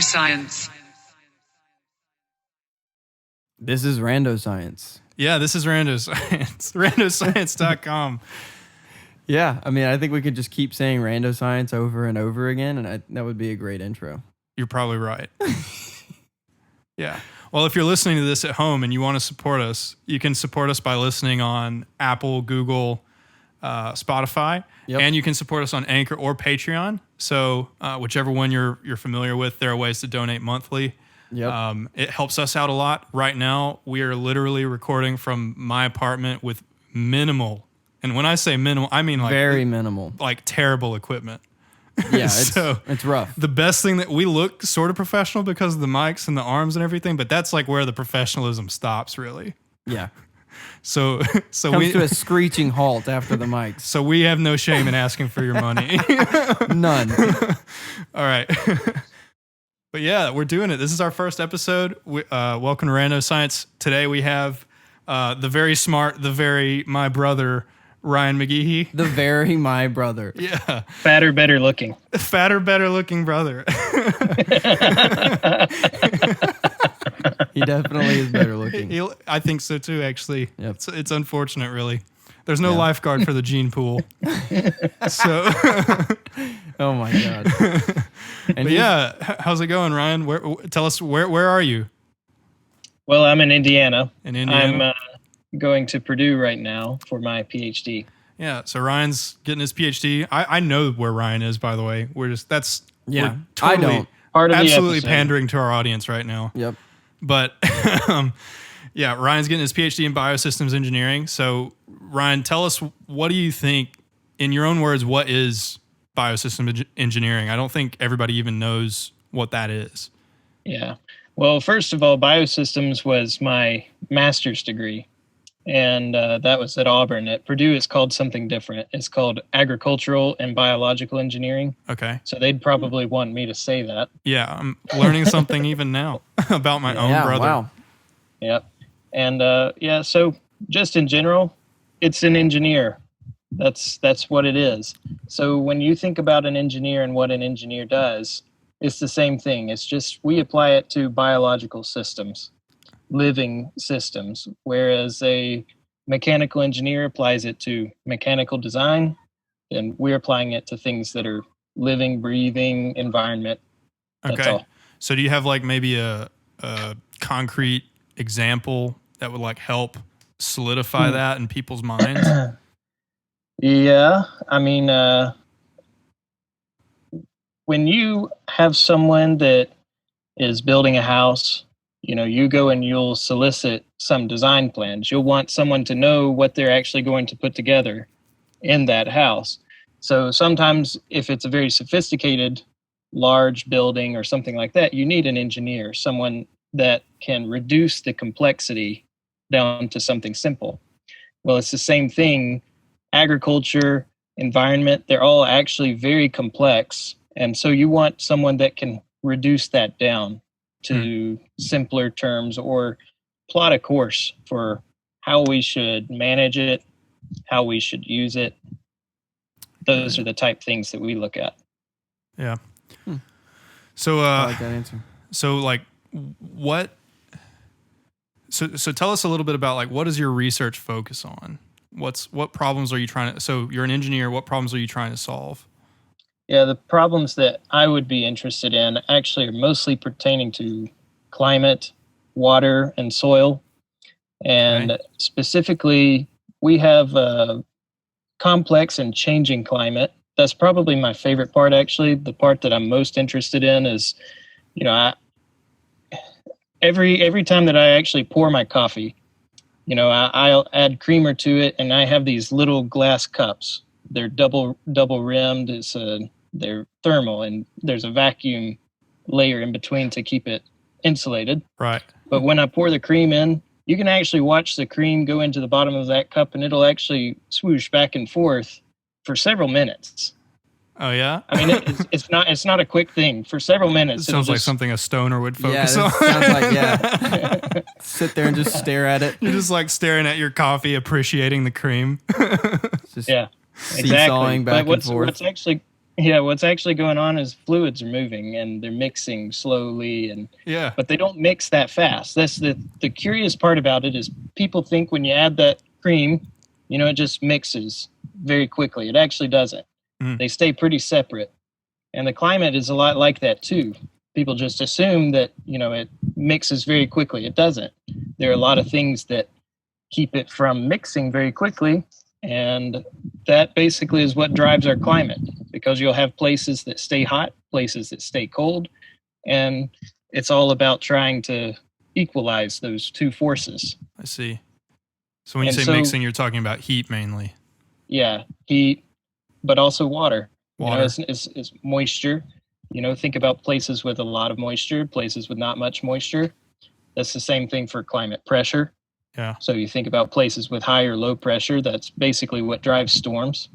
Science. This is Rando Science. Yeah, this is Rando Science. Randoscience.com. Yeah, I mean, I think we could just keep saying Rando Science over and over again, and that would be a great intro. You're probably right. Yeah. Well, if you're listening to this at home and you want to support us, you can support us by listening on Apple, Google, Spotify, and you can support us on Anchor or Patreon. So whichever one you're familiar with, there are ways to donate monthly. Yep. It helps us out a lot. Right now, we are literally recording from my apartment with minimal, and when I say minimal, I mean like very minimal, like terrible equipment. Yeah, it's rough. The best thing that we look sort of professional because of the mics and the arms and everything, but that's like where the professionalism stops, really. Yeah. So Comes to a screeching halt after the mics. So we have no shame in asking for your money. None. All right. But yeah, we're doing it. This is our first episode. Welcome to Rando Science. Today we have the very smart, my brother, Ryan McGehee. The very my brother. Yeah. Fatter, better looking. Fatter, better looking brother. He definitely is better looking. I think so too, actually. Yep. It's unfortunate, really. There's no lifeguard for the gene pool. So. Oh my God. And yeah, how's it going, Ryan? Tell us, where are you? Well, I'm in Indiana. I'm going to Purdue right now for my PhD. Yeah, so Ryan's getting his PhD. I know where Ryan is, by the way. We're totally I don't. Part of absolutely the pandering to our audience right now. Yep. But yeah, Ryan's getting his PhD in biosystems engineering. So Ryan, tell us, what do you think, in your own words, what is biosystems engineering? I don't think everybody even knows what that is. Yeah. Well, first of all, biosystems was my master's degree. And that was at Auburn. At Purdue, it's called something different. It's called agricultural and biological engineering. Okay. So they'd probably want me to say that. Yeah, I'm learning something even now about my own brother. Wow. Yep. And so just in general, it's an engineer. That's what it is. So when you think about an engineer and what an engineer does, it's the same thing. It's just we apply it to biological systems, living systems, whereas a mechanical engineer applies it to mechanical design, and we're applying it to things that are living, breathing environment. That's all. So do you have like maybe a concrete example that would like help solidify that in people's minds? Yeah, I mean, when you have someone that is building a house, you go and you'll solicit some design plans. You'll want someone to know what they're actually going to put together in that house. So sometimes if it's a very sophisticated, large building or something like that, you need an engineer, someone that can reduce the complexity down to something simple. Well, it's the same thing. Agriculture, environment, they're all actually very complex. And so you want someone that can reduce that down to simpler terms or plot a course for how we should manage it, how we should use it. Those are the type things that we look at. Yeah. So, I like that answer. So like what, so tell us a little bit about like, what does your research focus on? What problems are you trying to, so you're an engineer, what problems are you trying to solve? Yeah, the problems that I would be interested in actually are mostly pertaining to climate, water, and soil. And specifically, we have a complex and changing climate. That's probably my favorite part, actually. The part that I'm most interested in is, every time that I actually pour my coffee, I'll add creamer to it, and I have these little glass cups. They're double rimmed. They're thermal, and there's a vacuum layer in between to keep it insulated. Right. But when I pour the cream in, you can actually watch the cream go into the bottom of that cup, and it'll actually swoosh back and forth for several minutes. Oh yeah. I mean, it's not a quick thing. For several minutes, it sounds like something a stoner would focus on. Sounds like sit there and just stare at it. You're just like staring at your coffee, appreciating the cream. Yeah, seesawing back and forth. Yeah, what's actually going on is fluids are moving and they're mixing slowly, and Yeah. but they don't mix that fast. That's the curious part about it is people think when you add that cream, it just mixes very quickly. It actually doesn't. Mm. They stay pretty separate. And the climate is a lot like that too. People just assume that, it mixes very quickly. It doesn't. There are a lot of things that keep it from mixing very quickly. And that basically is what drives our climate, because you'll have places that stay hot, places that stay cold. And it's all about trying to equalize those two forces. I see. So when you say mixing, you're talking about heat mainly. Yeah, heat, but also water. Water. It's moisture. Think about places with a lot of moisture, places with not much moisture. That's the same thing for climate pressure. Yeah. So you think about places with high or low pressure. That's basically what drives storms.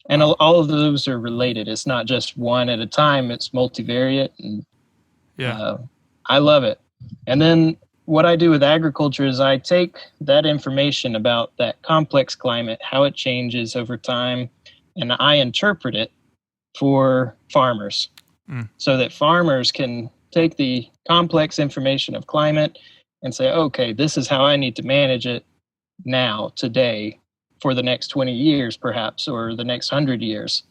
And all of those are related. It's not just one at a time. It's multivariate. And I love it. And then what I do with agriculture is I take that information about that complex climate, how it changes over time, and I interpret it for farmers so that farmers can take the complex information of climate and say, okay, this is how I need to manage it now, today, for the next 20 years, perhaps, or the next 100 years,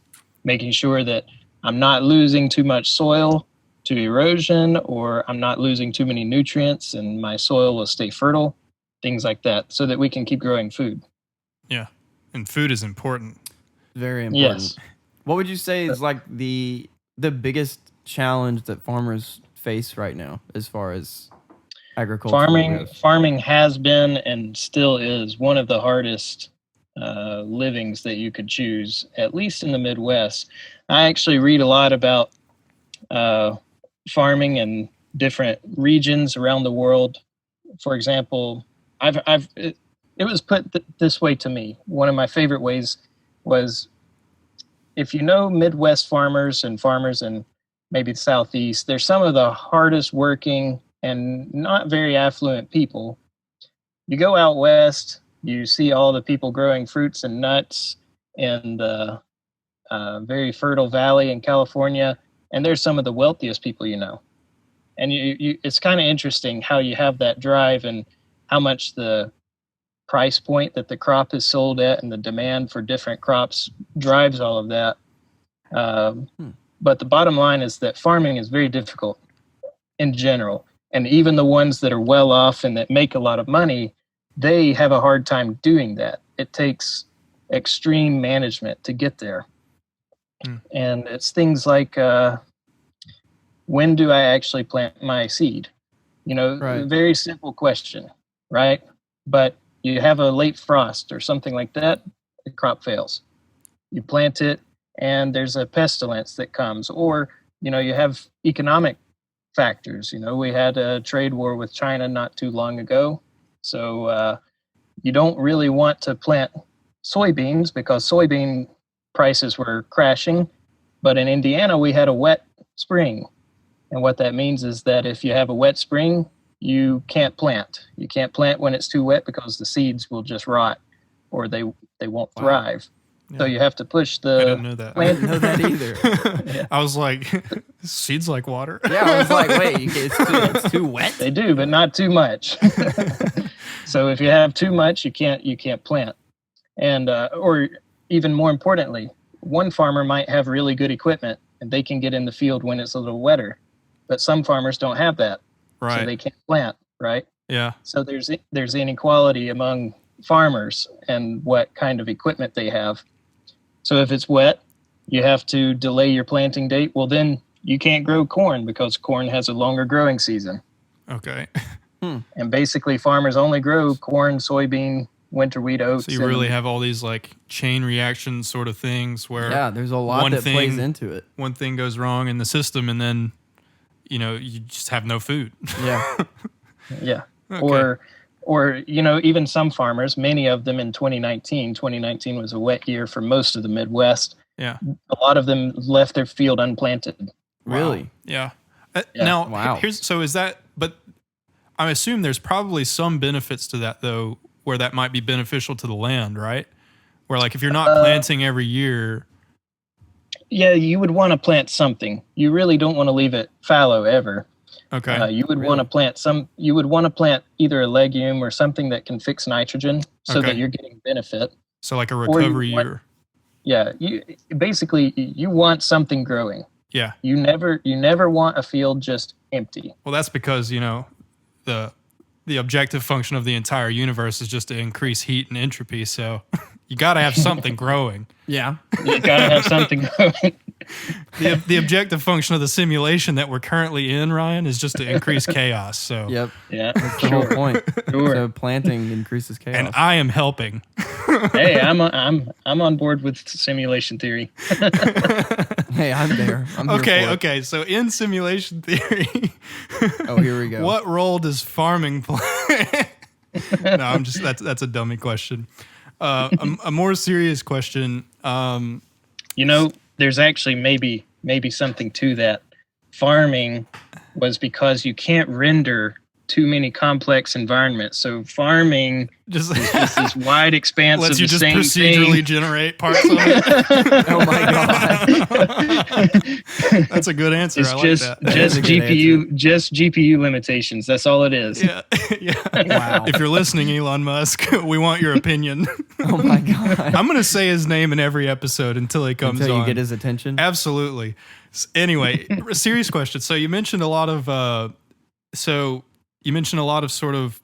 making sure that I'm not losing too much soil to erosion, or I'm not losing too many nutrients and my soil will stay fertile, things like that, so that we can keep growing food. Yeah. And food is important. Very important. Yes. What would you say is like the biggest challenge that farmers face right now as far as agriculture goes? Farming has been and still is one of the hardest livings that you could choose, at least in the Midwest. I actually read a lot about farming in different regions around the world. For example, it was put this way to me. One of my favorite ways was, if you know Midwest farmers in maybe the Southeast, they're some of the hardest working and not very affluent people. You go out west, you see all the people growing fruits and nuts in the very fertile valley in California, and they're some of the wealthiest people you know. And it's kind of interesting how you have that drive and how much the price point that the crop is sold at and the demand for different crops drives all of that. But the bottom line is that farming is very difficult in general. And even the ones that are well off and that make a lot of money, they have a hard time doing that. It takes extreme management to get there. And it's things like, when do I actually plant my seed? Right. Very simple question, right? But you have a late frost or something like that, the crop fails. You plant it and there's a pestilence that comes, or, you have economic factors. We had a trade war with China not too long ago. So you don't really want to plant soybeans because soybean prices were crashing. But in Indiana, we had a wet spring. And what that means is that if you have a wet spring, you can't plant. You can't plant when it's too wet because the seeds will just rot or they won't thrive. Yeah. So you have to push the I didn't know that. I didn't know that either. Yeah. I was like, seeds like water. Yeah, I was like, wait, it's too wet? They do, but not too much. So if you have too much, you can't plant. And or even more importantly, one farmer might have really good equipment and they can get in the field when it's a little wetter. But some farmers don't have that, right? So they can't plant, right? Yeah. So there's inequality among farmers and what kind of equipment they have. So if it's wet, you have to delay your planting date. Well, then you can't grow corn because corn has a longer growing season. Okay. And basically, farmers only grow corn, soybean, winter wheat, oats. So you really have all these like chain reaction sort of things where there's a lot that plays into it. One thing goes wrong in the system, and then you just have no food. Yeah. Yeah. Okay. Or even some farmers, many of them in 2019 was a wet year for most of the Midwest. Yeah. A lot of them left their field unplanted. Really? Wow. Yeah. Yeah. Now, wow. So is that, but I assume there's probably some benefits to that though, where that might be beneficial to the land, right? Where like if you're not planting every year. Yeah, you would want to plant something. You really don't want to leave it fallow ever. Okay. You would want to plant You would want to plant either a legume or something that can fix nitrogen, so that you're getting benefit. So like a recovery year. Yeah, you want something growing. Yeah. You never want a field just empty. Well, that's because the objective function of the entire universe is just to increase heat and entropy. So you got to have something growing. Yeah. You got to have something growing. The objective function of the simulation that we're currently in, Ryan, is just to increase chaos. So Yep. Yeah. That's the whole point. Sure. So planting increases chaos. and I am helping. Hey, I'm on board with simulation theory. Hey, I'm there. I'm here for it. Okay. So in simulation theory, Oh, here we go. what role does farming play? No, I'm just that's a dummy question. A more serious question. There's actually maybe something to that. Farming was because you can't render too many complex environments. So farming Just is just this wide expanse lets of you the just same procedurally thing. generate parts of it. Oh my god. That's a good answer. It's I like just that. is a good just GPU limitations. That's all it is. Yeah. Wow. If you're listening, Elon Musk, we want your opinion. Oh my god. I'm going to say his name in every episode until he comes Until you on. get his attention. Absolutely. Anyway, a serious question. So you mentioned a lot of sort of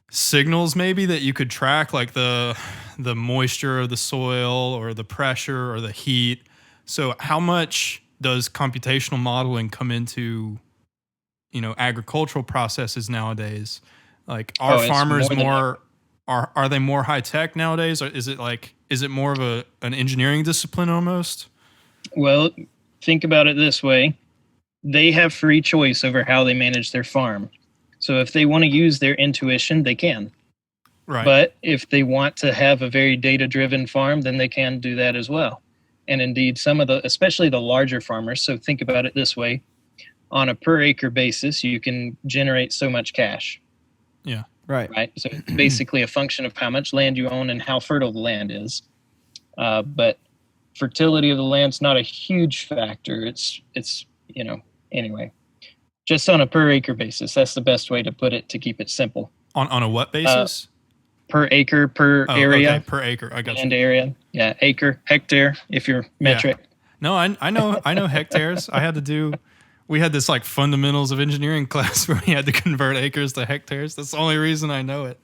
signals maybe that you could track, like the moisture of the soil or the pressure or the heat. So how much does computational modeling come into, agricultural processes nowadays? Like, are farmers are they more high tech nowadays? Or is it more of an engineering discipline almost? Well, think about it this way. They have free choice over how they manage their farm. So if they want to use their intuition, they can. Right. But if they want to have a very data-driven farm, then they can do that as well. And indeed, especially the larger farmers, so think about it this way. On a per acre basis, you can generate so much cash. Yeah. Right. So it's basically a function of how much land you own and how fertile the land is. But fertility of the land's not a huge factor. It's anyway. Just on a per acre basis. That's the best way to put it to keep it simple. On a what basis? Per acre, per area. Okay, per acre. I got Land you. area. Yeah, acre, hectare, if you're metric. No, I know hectares. We had this like fundamentals of engineering class where we had to convert acres to hectares. That's the only reason I know it.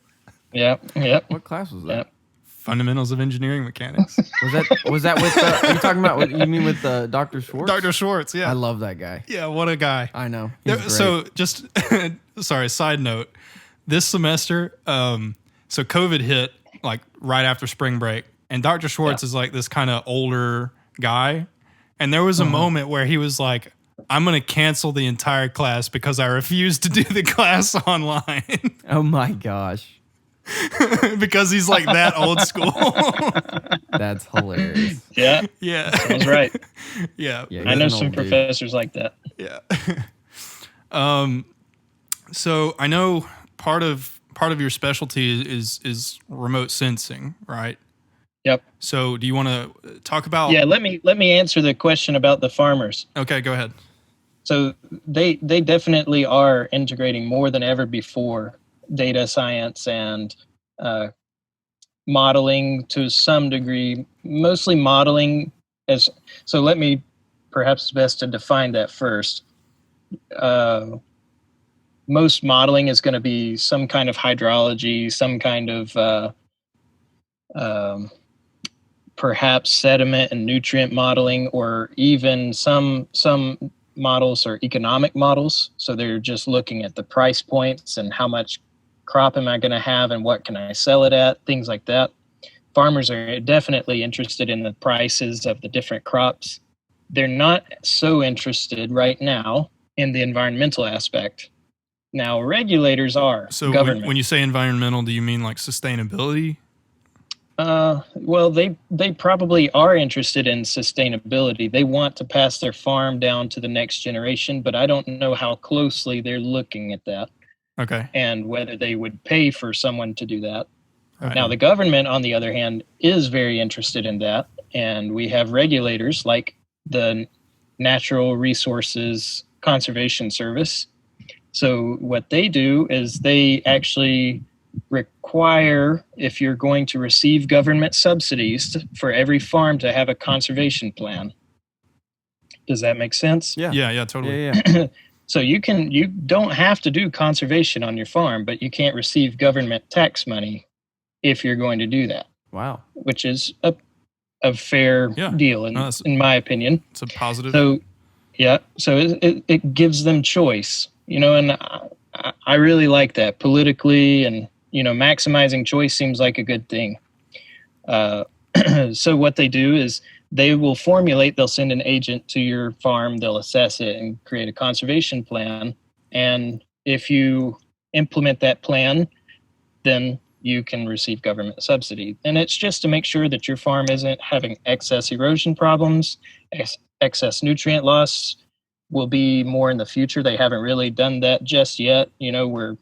Yep. What class was that? Yep. Fundamentals of engineering mechanics. Was that with are you talking about you mean with Dr. Schwartz? Dr. Schwartz, yeah. I love that guy. Yeah, what a guy. I know. He's great. So just side note. This semester, so COVID hit like right after spring break, and Dr. Schwartz is like this kind of older guy. And there was a moment where he was like, I'm going to cancel the entire class because I refuse to do the class online. Oh my gosh. Because he's like that old school. That's hilarious. Yeah. Yeah. Sounds right. Yeah. Yeah, I know he's an some old dude. professors like that. Yeah. So I know part of your specialty is remote sensing, right? Yep. So do you want to talk about? Yeah, let me answer the question about the farmers. Okay, go ahead. So they definitely are integrating more than ever before data science and modeling to some degree, mostly modeling so let me perhaps best to define that first. Most modeling is going to be some kind of hydrology, some kind of perhaps sediment and nutrient modeling, or even some models are economic models. So they're just looking at the price points and how much crop am I going to have and what can I sell it at, things like that. Farmers are definitely interested in the prices of the different crops. They're not so interested right now in the environmental aspect. Now, regulators are. So government. when you say environmental, do you mean like sustainability? Well, they probably are interested in sustainability. They want to pass their farm down to the next generation, but I don't know how closely they're looking at that. Okay. And whether they would pay for someone to do that. Right. Now, the government, on the other hand, is very interested in that. and we have regulators like the Natural Resources Conservation Service. So what they do is they actually require, if you're going to receive government subsidies, for every farm to have a conservation plan. Does that make sense? Yeah, totally. Yeah. So you don't have to do conservation on your farm, but you can't receive government tax money if you're going to do that. Wow. Which is a fair deal in my opinion. It's a positive. So it gives them choice, and I really like that politically, and maximizing choice seems like a good thing. So what they do is they'll send an agent to your farm, they'll assess it and create a conservation plan. And if you implement that plan, then you can receive government subsidy. And it's just to make sure that your farm isn't having excess erosion problems, excess nutrient loss will be more in the future. They haven't really done that just yet. We're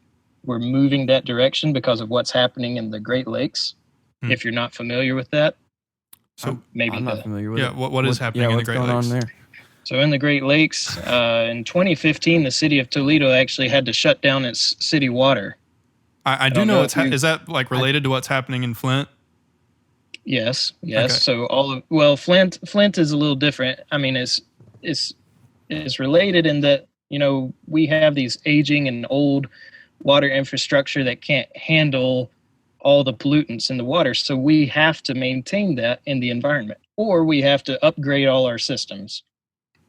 moving that direction because of what's happening in the Great Lakes. If you're not familiar with that. So maybe I'm not familiar with it. What is happening in the Great Lakes? What's going on there? So in the Great Lakes, in 2015, the city of Toledo actually had to shut down its city water. I do know is that like related to what's happening in Flint? Yes. Okay. So Flint is a little different. I mean, it's related in that, we have these aging and old water infrastructure that can't handle all the pollutants in the water. So we have to maintain that in the environment, or we have to upgrade all our systems,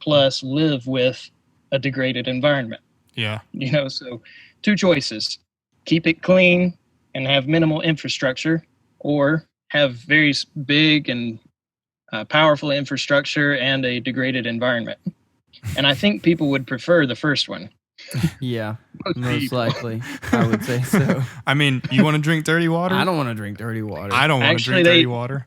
plus live with a degraded environment. Yeah. So two choices: keep it clean and have minimal infrastructure, or have very big and powerful infrastructure and a degraded environment. And I think people would prefer the first one. Yeah, most likely. I would say so. I mean, you want to drink dirty water? I don't want to drink dirty water. I don't want to drink dirty water.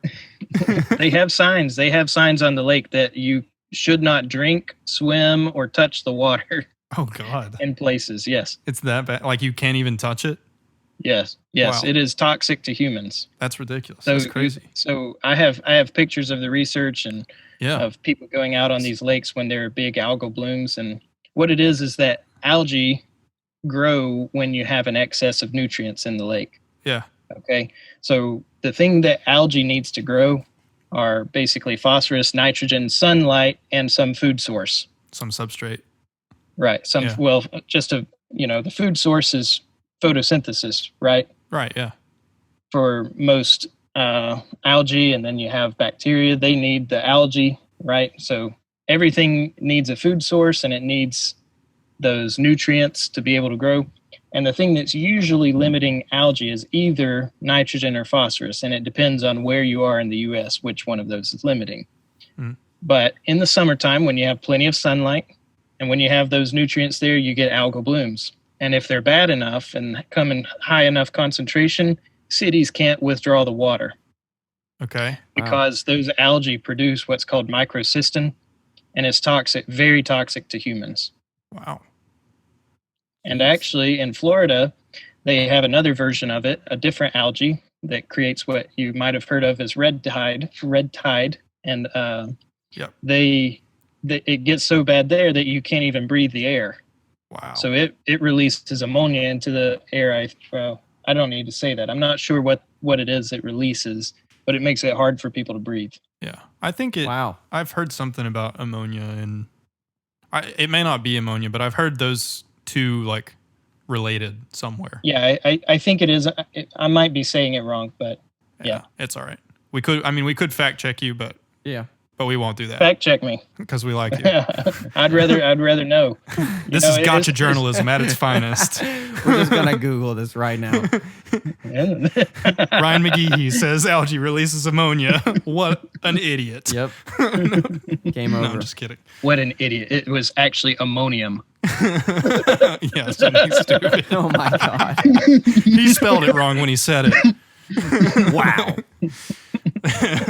They have signs. They have signs on the lake that you should not drink, swim, or touch the water. Oh, God. In places, yes. It's that bad? Like you can't even touch it? Yes. Wow. It is toxic to humans. That's ridiculous. That's crazy. So I have pictures of the research and of people going out on these lakes when there are big algal blooms. And what it is that algae grow when you have an excess of nutrients in the lake. Yeah. Okay. So the thing that algae needs to grow are basically phosphorus, nitrogen, sunlight, and some food source. Some substrate. Right. The food source is photosynthesis, right? Right, yeah. For most algae, and then you have bacteria, they need the algae, right? So everything needs a food source, and it needs those nutrients to be able to grow. And the thing that's usually limiting algae is either nitrogen or phosphorus, and it depends on where you are in the U.S., which one of those is limiting. But in the summertime, when you have plenty of sunlight, and when you have those nutrients there, you get algal blooms. And if they're bad enough and come in high enough concentration, cities can't withdraw the water. Okay. Because those algae produce what's called microcystin, and it's toxic, very toxic to humans. Wow. And actually, in Florida, they have another version of it, a different algae that creates what you might have heard of as red tide. And it gets so bad there that you can't even breathe the air. Wow. So it releases ammonia into the air. I don't need to say that. I'm not sure what it is it releases, but it makes it hard for people to breathe. Yeah. I think Wow. I've heard something about ammonia, and it may not be ammonia, but I've heard those two like related somewhere. Yeah, I think it is. I might be saying it wrong, but yeah. It's all right. We could fact check you, but we won't do that. Fact check me because we like you. I'd rather know. This is gotcha journalism at its finest. We're just gonna Google this right now. Ryan McGehee says algae releases ammonia. What an idiot. Yep. Game over. No, I'm just kidding. What an idiot. It was actually ammonium. Yeah, something stupid. Oh my God. He spelled it wrong when he said it. Wow.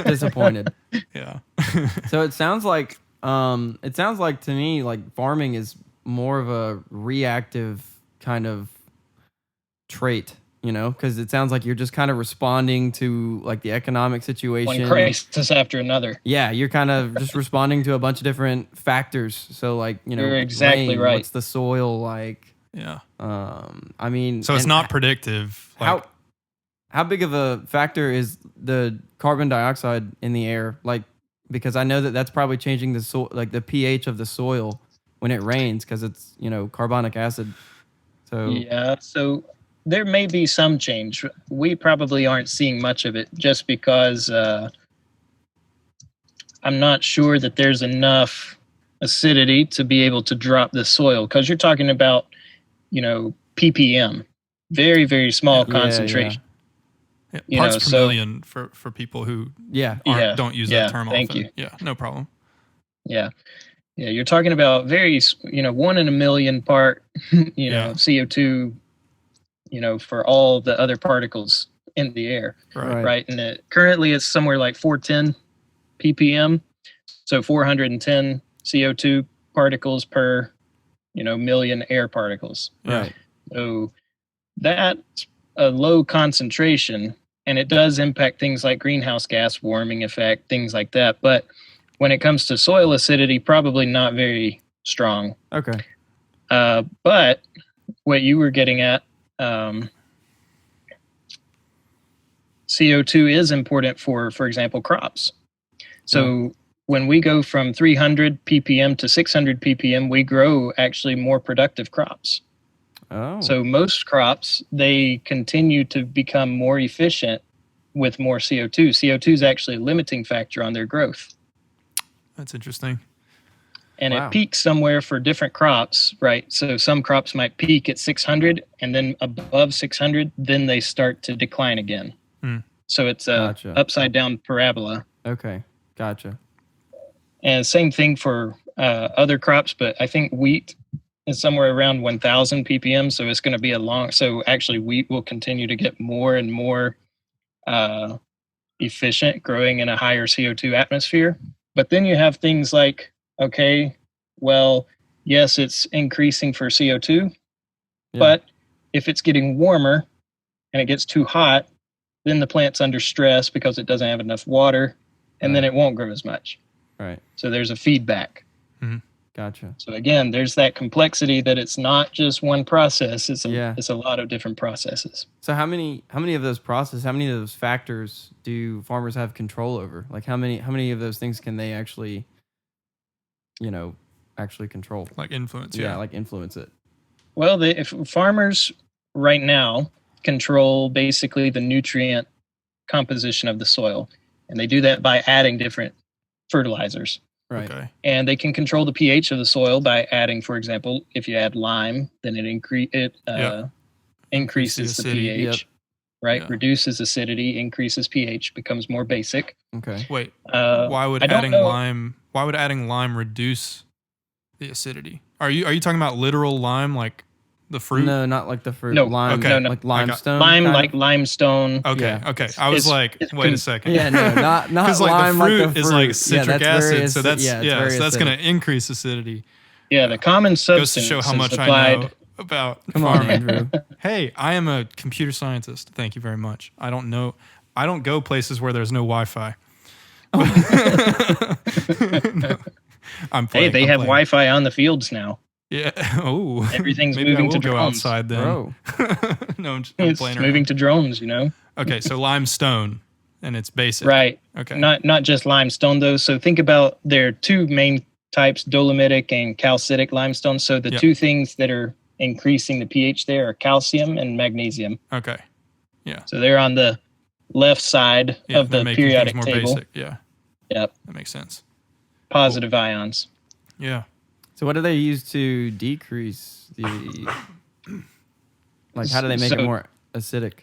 Disappointed. Yeah. So it sounds like to me like farming is more of a reactive kind of trait because it sounds like you're just kind of responding to like the economic situation. One crisis after another. Yeah, you're kind of just responding to a bunch of different factors. So like, You're exactly right. What's the soil like? Yeah. I mean, so it's not predictive. Like, how big of a factor is the carbon dioxide in the air? Like, because I know that's probably changing the soil, like the pH of the soil when it rains, because it's carbonic acid. So yeah, so there may be some change. We probably aren't seeing much of it just because I'm not sure that there's enough acidity to be able to drop the soil, because you're talking about, ppm, very, very small concentration. Yeah, parts per million for people who don't use that term often. Thank you. Yeah, no problem. Yeah. Yeah, you're talking about very, 1 in a million part, CO2, for all the other particles in the air, right? And currently it's somewhere like 410 ppm, so 410 CO2 particles per, million air particles. Right. So that's a low concentration, and it does impact things like greenhouse gas warming effect, things like that. But when it comes to soil acidity, probably not very strong. Okay. But what you were getting at, CO2 is important for example, crops. So when we go from 300 ppm to 600 ppm, we grow actually more productive crops. Oh. So most crops, they continue to become more efficient with more CO2. CO2 is actually a limiting factor on their growth. That's interesting. And it peaks somewhere for different crops, right? So some crops might peak at 600, and then above 600, then they start to decline again. So it's a upside down parabola. Okay, gotcha. And same thing for other crops, but I think wheat is somewhere around 1,000 ppm. So it's going to be so actually wheat will continue to get more and more efficient, growing in a higher CO2 atmosphere. But then you have things like, okay, well, yes, it's increasing for CO2, but if it's getting warmer and it gets too hot, then the plant's under stress because it doesn't have enough water, and then it won't grow as much. Right. So there's a feedback. Mm-hmm. Gotcha. So again, there's that complexity that it's not just one process. It's a lot of different processes. So how many of those factors do farmers have control over? Like how many of those things can they actually control? Like influence. Yeah, like influence it. Well, if farmers right now control basically the nutrient composition of the soil, and they do that by adding different fertilizers. Right. Okay. And they can control the pH of the soil by adding, for example, if you add lime, then it increases the pH, right? Yeah. Reduces acidity, increases pH, becomes more basic. Okay. Wait. Why would adding lime reduce the acidity? Are you talking about literal lime, like the fruit? No, not like the fruit. No. Lime, okay. No. Like limestone. Lime, like limestone. Okay. Yeah. Okay. I was wait a second. Yeah, no, not because lime. Like the fruit like the is like citric acid, so that's so that's going to increase acidity. Yeah, the common substance. Goes to show how much I know about Come farming. on, Andrew. Hey, I am a computer scientist. Thank you very much. I don't go places where there's no Wi-Fi. No. They have Wi-Fi on the fields now. Yeah. Oh. Everything's Maybe moving I will to go drones. outside then. Bro. No, I'm it's playing moving around. to drones, Okay, so limestone, and it's basic. Right. Okay. Not just limestone though. So think about there are two main types, dolomitic and calcitic limestone. So the two things that are increasing the pH there are calcium and magnesium. Okay. Yeah. So they're on the left side of the periodic more table. Basic. Yeah. Yep. That makes sense. Positive ions. Yeah. So what do they use to decrease the? Like, how do they make it more acidic?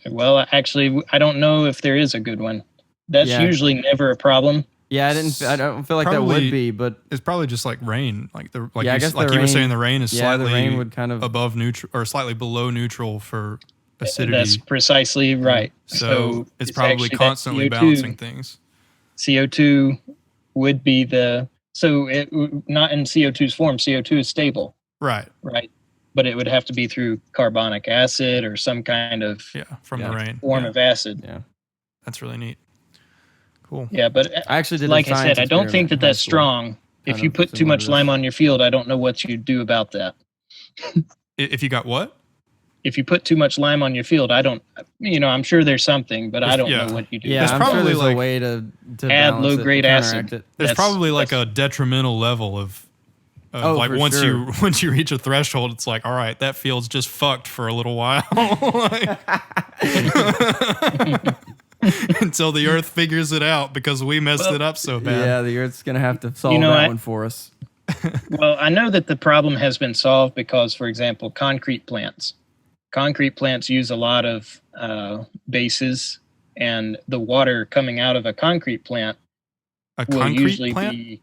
Well, actually, I don't know if there is a good one. That's usually never a problem. Yeah, I don't feel like that would be, but it's probably just like rain. Like you rain, were saying, the rain is slightly the rain would kind of above neutral or slightly below neutral for acidity. That's precisely right. So it's probably constantly balancing things. CO2 would be not in CO2's form. CO2 is stable. Right. Right. but it would have to be through carbonic acid or some kind of from the rain form of acid. Yeah, that's really neat. Cool. Yeah, but I actually did. Like I said, I don't think that that's strong. If you put too much lime on your field, I don't know what you do about that. If you got what? If you put too much lime on your field, I don't. I'm sure there's something, but I don't know what you do. Yeah, there's probably a way to add low grade acid. There's probably like a detrimental level of like once you reach a threshold, it's like, all right, that field's just fucked for a little while. Until the earth figures it out because we messed it up so bad. Yeah, the earth's gonna have to solve that one for us. Well, I know that the problem has been solved because, for example, concrete plants use a lot of bases, and the water coming out of a concrete plant will usually be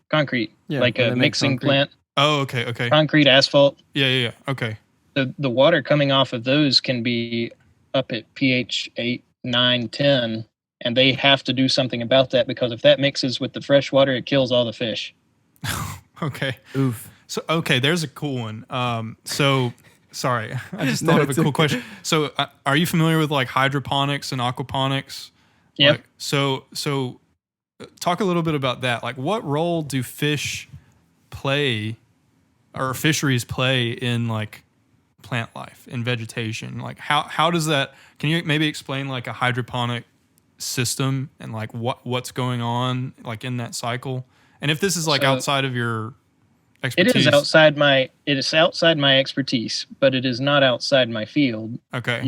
concrete, like a mixing plant. Oh, okay. Concrete, asphalt. Yeah. Okay. The water coming off of those can be up at pH 8, 9, 10, and they have to do something about that because if that mixes with the fresh water, it kills all the fish. Okay. Oof. So, there's a cool one. Sorry, I just thought of a cool question. So, are you familiar with like hydroponics and aquaponics? Yeah. Like, so talk a little bit about that. Like, what role do fish play, or fisheries play in like plant life, in vegetation? Like, how does that? Can you maybe explain like a hydroponic system and like what's going on like in that cycle? And if this is like outside of your expertise. It is outside my expertise, but it is not outside my field. Okay.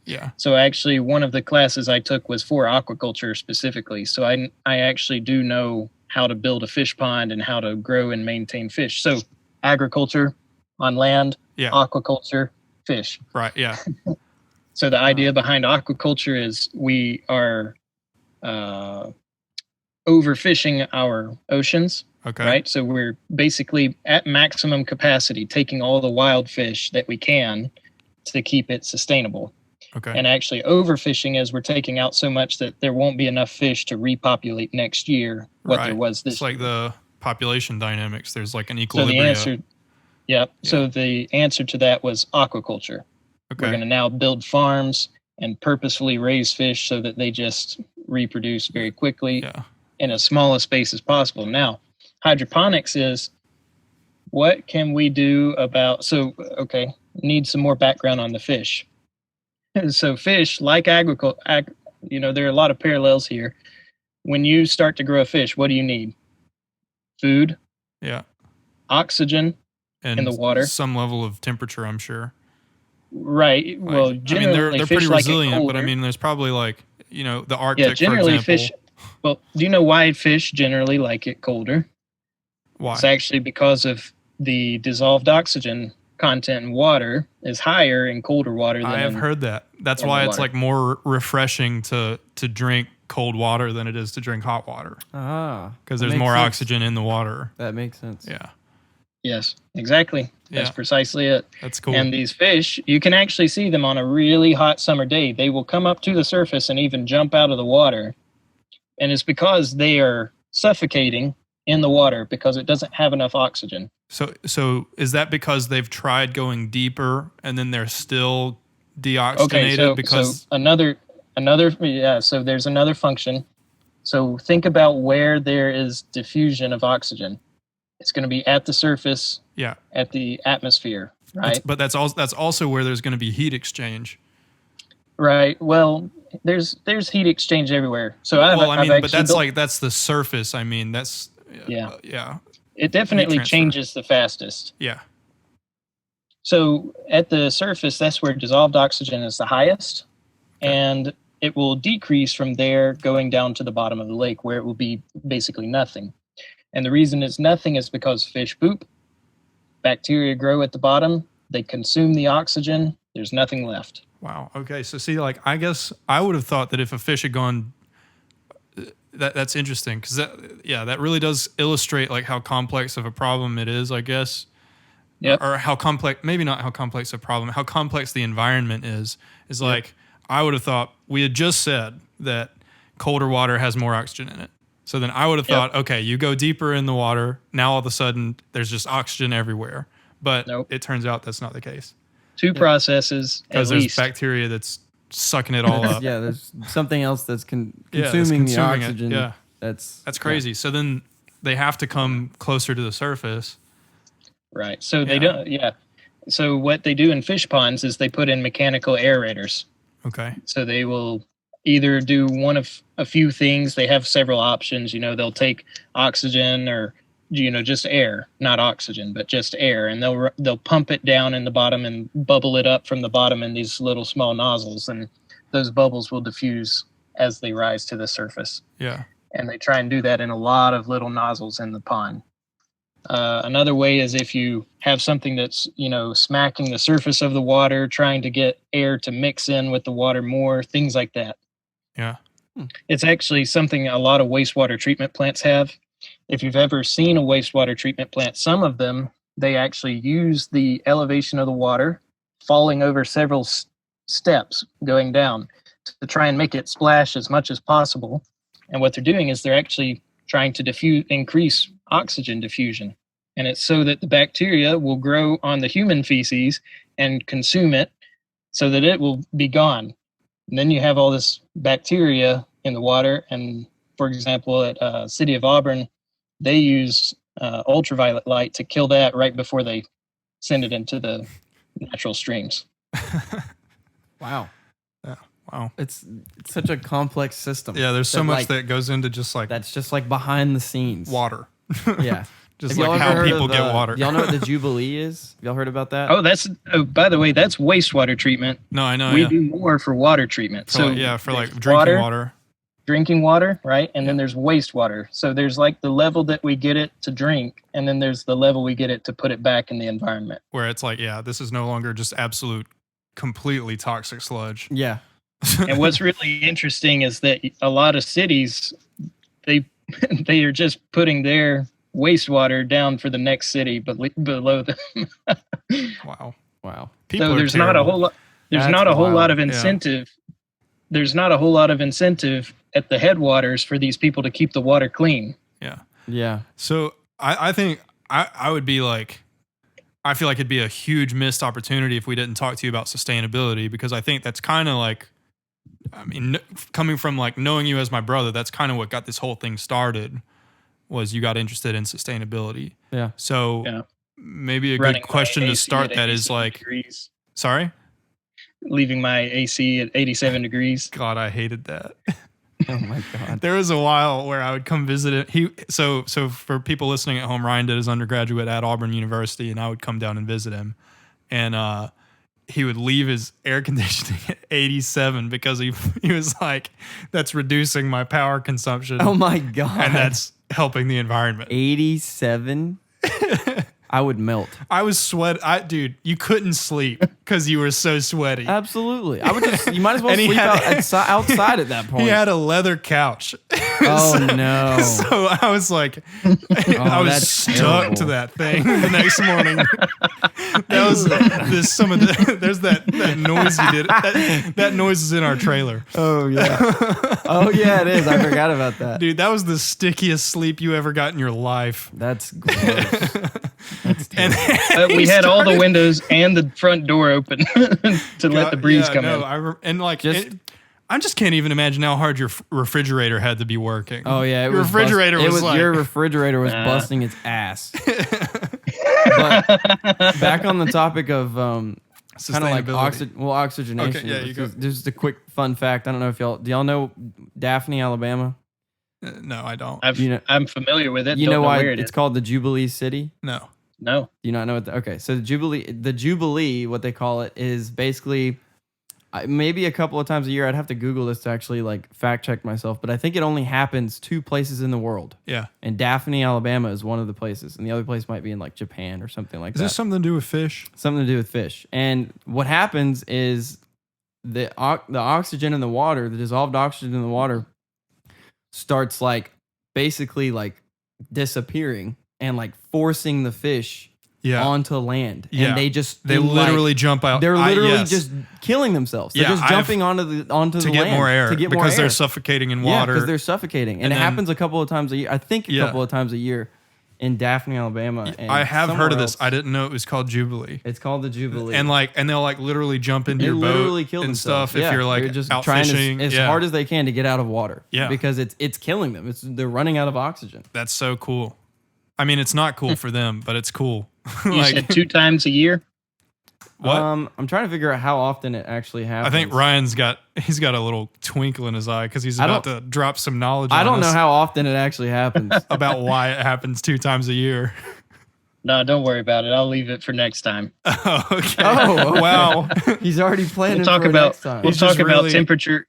Yeah. So actually one of the classes I took was for aquaculture specifically. So I actually do know how to build a fish pond and how to grow and maintain fish. So agriculture on land, aquaculture, fish. Right, yeah. So the idea behind aquaculture is we are overfishing our oceans. Okay. Right. So we're basically at maximum capacity, taking all the wild fish that we can to keep it sustainable. Okay. And actually overfishing is we're taking out so much that there won't be enough fish to repopulate next year there was this year. It's like the population dynamics. There's like an equilibrium. So the answer to that was aquaculture. Okay. We're going to now build farms and purposefully raise fish so that they just reproduce very quickly in as small a space as possible. Now, hydroponics is what can we do about, need some more background on the fish. So fish, like agriculture, there are a lot of parallels here. When you start to grow a fish, what do you need? Food. Yeah. Oxygen in the water. Some level of temperature, I'm sure. Right. Well, generally, they're pretty resilient, but there's probably the Arctic, for example. Fish. Well, do you know why fish generally like it colder? Why? It's actually because of the dissolved oxygen content in water is higher in colder water than I have heard that. That's why it's like more refreshing to drink cold water than it is to drink hot water. Because there's more oxygen in the water. That makes sense. Yeah. Yes, exactly. That's precisely it. That's cool. And these fish, you can actually see them on a really hot summer day. They will come up to the surface and even jump out of the water. And it's because they are suffocating in the water because it doesn't have enough oxygen. So is that because they've tried going deeper and then they're still deoxygenated? So there's another function. So think about where there is diffusion of oxygen. It's going to be at the surface, at the atmosphere, right? But that's also where there's going to be heat exchange. Right. Well, there's heat exchange everywhere. So that's the surface. That's It definitely changes the fastest. Yeah. So at the surface, that's where dissolved oxygen is the highest, and it will decrease from there going down to the bottom of the lake where it will be basically nothing. And the reason it's nothing is because fish poop, bacteria grow at the bottom, they consume the oxygen, there's nothing left. Wow. Okay. So see, I guess I would have thought that if a fish had gone, that's interesting because that really does illustrate like how complex of a problem it is, I guess. Yep. Or how complex, maybe not how complex a problem, how complex the environment is like, I would have thought we had just said that colder water has more oxygen in it. So then I would have thought, okay, you go deeper in the water. Now all of a sudden there's just oxygen everywhere. But Nope. it turns out that's not the case. 2 processes at Because there's least. bacteria that's sucking it all up. Yeah, there's something else that's that's consuming the consuming it. oxygen. Yeah. That's crazy. So then they have to come closer to the surface. Right. So they don't. Yeah. So what they do in fish ponds is they put in mechanical aerators. Okay. So they will either do one of a few things. They have several options. They'll take oxygen or just air, not oxygen, but just air, and they'll pump it down in the bottom and bubble it up from the bottom in these little small nozzles, and those bubbles will diffuse as they rise to the surface. Yeah. And they try and do that in a lot of little nozzles in the pond. Another way is if you have something that's, smacking the surface of the water, trying to get air to mix in with the water more, things like that. Yeah. It's actually something a lot of wastewater treatment plants have. If you've ever seen a wastewater treatment plant, some of them, they actually use the elevation of the water falling over several steps going down to try and make it splash as much as possible. And what they're doing is they're actually trying to increase oxygen diffusion. And it's so that the bacteria will grow on the human feces and consume it so that it will be gone. And then you have all this bacteria in the water. And for example, at City of Auburn, they use ultraviolet light to kill that right before they send it into the natural streams. wow. Yeah. Wow. It's such a complex system. Yeah, there's so much that goes into just like that's just like behind the scenes. Water. Yeah. Just like how people get water. Y'all know what the Jubilee is? Y'all heard about that? By the way, that's wastewater treatment. No, I know. We do more for water treatment. For like drinking water. Drinking water, right? And then there's wastewater. So there's like the level that we get it to drink, and then there's the level we get it to put it back in the environment. Where it's like, this is no longer just absolute, completely toxic sludge. Yeah. And what's really interesting is that a lot of cities, they are just putting their wastewater down for the next city below them. Wow. So there's not a whole lot. There's not a whole lot of incentive. There's not a whole lot of incentive at the headwaters for these people to keep the water clean. Yeah. Yeah. So I think I would be like, I feel like it'd be a huge missed opportunity if we didn't talk to you about sustainability, because I think that's kind of like, I mean, coming from like knowing you as my brother, that's kind of what got this whole thing started, was you got interested in sustainability. Yeah. So maybe a good question to start that is like, sorry? Leaving my AC at 87 degrees. God, I hated that. Oh my God. There was a while where I would come visit it. So for people listening at home, Ryan did his undergraduate at Auburn University, and I would come down and visit him. And he would leave his air conditioning at 87 because he was like, that's reducing my power consumption. Oh my God. And that's helping the environment. 87? I would melt. I was dude, you couldn't sleep because you were so sweaty. Absolutely. I would you might as well sleep outside at that point. He had a leather couch. Oh no. So I was like, I was stuck to that thing the next morning. There's that noise you did. That noise is in our trailer. Oh yeah. Oh yeah, it is. I forgot about that. Dude, that was the stickiest sleep you ever got in your life. That's gross. And we had all the windows and the front door open to let the breeze come in. I just can't even imagine how hard your refrigerator had to be working. Oh yeah, your refrigerator was busting its ass. But back on the topic of kind of like oxygenation. Okay, yeah, you go. Just a quick fun fact. I don't know if do y'all know Daphne, Alabama? No, I don't. I'm familiar with it. You know why it's called the Jubilee City? No. Do you not know what? Okay, so the Jubilee, what they call it, is basically maybe a couple of times a year. I'd have to Google this to actually like fact check myself, but I think it only happens 2 places in the world. Yeah. And Daphne, Alabama, is one of the places, and the other place might be in like Japan or something like that. Is this something to do with fish? Something to do with fish. And what happens is the oxygen in the water, the dissolved oxygen in the water, starts like basically like disappearing and like forcing the fish onto land. Yeah. And they literally jump out. They're literally just killing themselves. They're just jumping onto the land to get more air because they're suffocating in water. Yeah, because they're suffocating. And it happens a couple of times a year. I think a couple of times a year. in Daphne, Alabama. And I have heard of this. else. I didn't know it was called Jubilee. It's called the Jubilee. And they'll like literally jump into your boat kill and themselves. stuff if you're like just out trying fishing as hard as they can to get out of water. Yeah. Because it's killing them. They're running out of oxygen. That's so cool. I mean, it's not cool for them, but it's cool. You said 2 times a year? What? I'm trying to figure out how often it actually happens. I think Ryan's got a little twinkle in his eye because he's about to drop some knowledge. I don't know how often it actually happens. about why it happens 2 times a year. No, don't worry about it. I'll leave it for next time. Oh, okay. Oh, wow. He's already planning We'll talk for about next time. we'll He's talk just about really- temperature.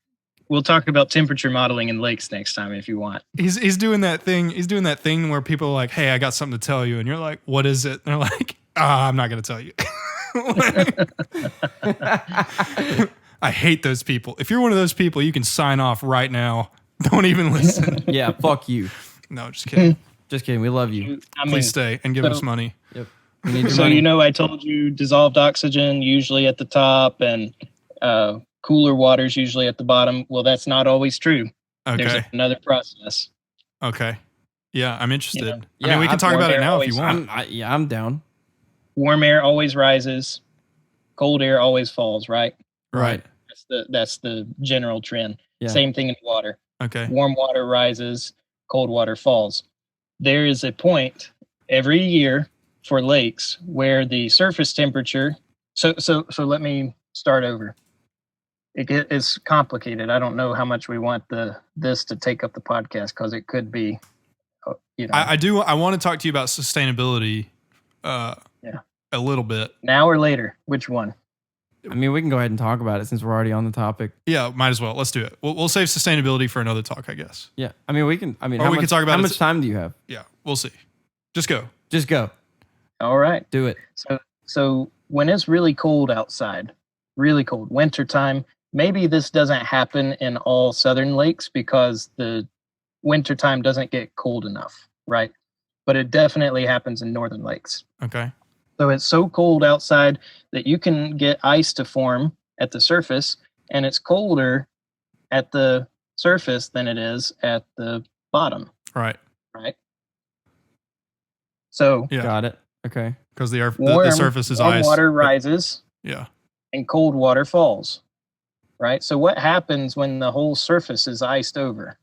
We'll talk about temperature modeling in lakes next time if you want. He's doing that thing. He's doing that thing where people are like, "Hey, I got something to tell you," and you're like, "What is it?" And they're like, "I'm not going to tell you." I hate those people. If you're one of those people, you can sign off right now. Don't even listen. Yeah, fuck you. No, just kidding. Just kidding. We love you. I mean, Please stay and give us money. Yep. We need your so money. I told you dissolved oxygen usually at the top and cooler waters usually at the bottom. Well, that's not always true. Okay. There's another process. Okay. Yeah, I'm interested. You know. I mean, we can talk about it now if you always- want. I'm down. Warm air always rises, cold air always falls. Right. Right. That's the general trend. Yeah. Same thing in water. Okay. Warm water rises, cold water falls. There is a point every year for lakes where the surface temperature. So let me start over. It's complicated. I don't know how much we want this to take up the podcast because it could be, I do. I want to talk to you about sustainability. A little bit. Now or later. Which one? I mean, we can go ahead and talk about it since we're already on the topic. Yeah, might as well. Let's do it. We'll save sustainability for another talk, I guess. Yeah. I mean, we can. I mean, Or we can talk about how it- much time do you have? Yeah, we'll see. Just go. Just go. All right. Do it. So when it's really cold outside, really cold, wintertime, maybe this doesn't happen in all southern lakes because the wintertime doesn't get cold enough, right? But it definitely happens in northern lakes. Okay. So it's so cold outside that you can get ice to form at the surface, and it's colder at the surface than it is at the bottom, Right. right? So Yeah. Got it. Okay. Because the warm, surface is warm ice. water rises Yeah. and cold water falls, right? So what happens when the whole surface is iced over?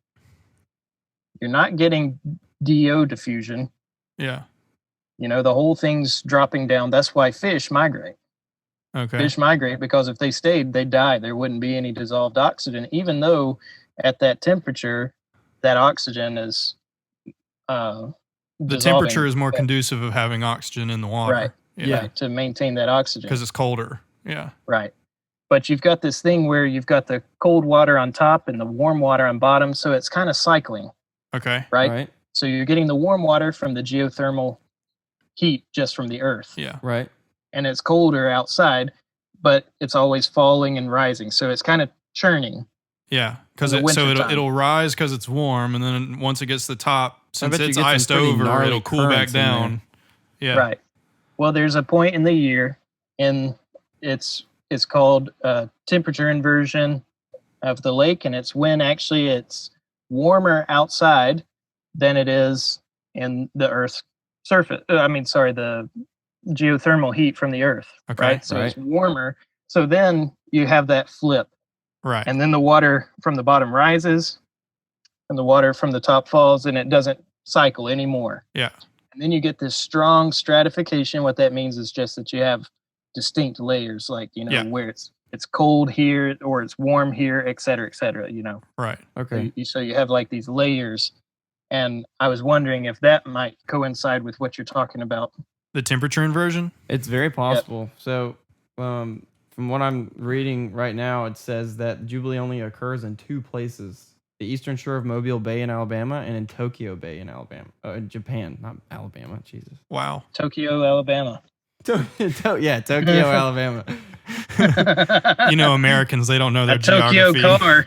You're not getting DO diffusion. Yeah. The whole thing's dropping down. That's why fish migrate. Okay. Fish migrate because if they stayed, they'd die. There wouldn't be any dissolved oxygen, even though at that temperature, that oxygen is The dissolving. temperature is more conducive of having oxygen in the water. Right. Yeah. Right, to maintain that oxygen. Because it's colder. Yeah. Right. But you've got this thing where you've got the cold water on top and the warm water on bottom, so it's kind of cycling, Okay. right? So you're getting the warm water from the geothermal heat just from the earth. Yeah. Right. And it's colder outside, but it's always falling and rising. So it's kind of churning. Yeah. Because In the so wintertime. it'll rise because it's warm, and then once it gets to the top, since bet you it's get some iced pretty over, gnarly it'll cool back currents in there. down. Yeah. Right. Well, there's a point in the year, and it's called temperature inversion of the lake, and it's when actually it's warmer outside than it is in the Earth's surface. The geothermal heat from the Earth. Okay. Right. So it's warmer. So then you have that flip, Right. and then the water from the bottom rises, and the water from the top falls, and it doesn't cycle anymore. Yeah. And then you get this strong stratification. What that means is just that you have distinct layers, like, Yeah. where it's cold here or it's warm here, et cetera, Right. Okay. So you have like these layers. And I was wondering if that might coincide with what you're talking about. The temperature inversion. It's very possible. So, from what I'm reading right now, it says that Jubilee only occurs in 2 places: the eastern shore of Mobile Bay in Alabama and in Tokyo Bay in Alabama, in Japan, not Alabama. Jesus. Wow. Tokyo, Alabama. Yeah, Tokyo, Alabama. Americans, they don't know their A Tokyo geography. car.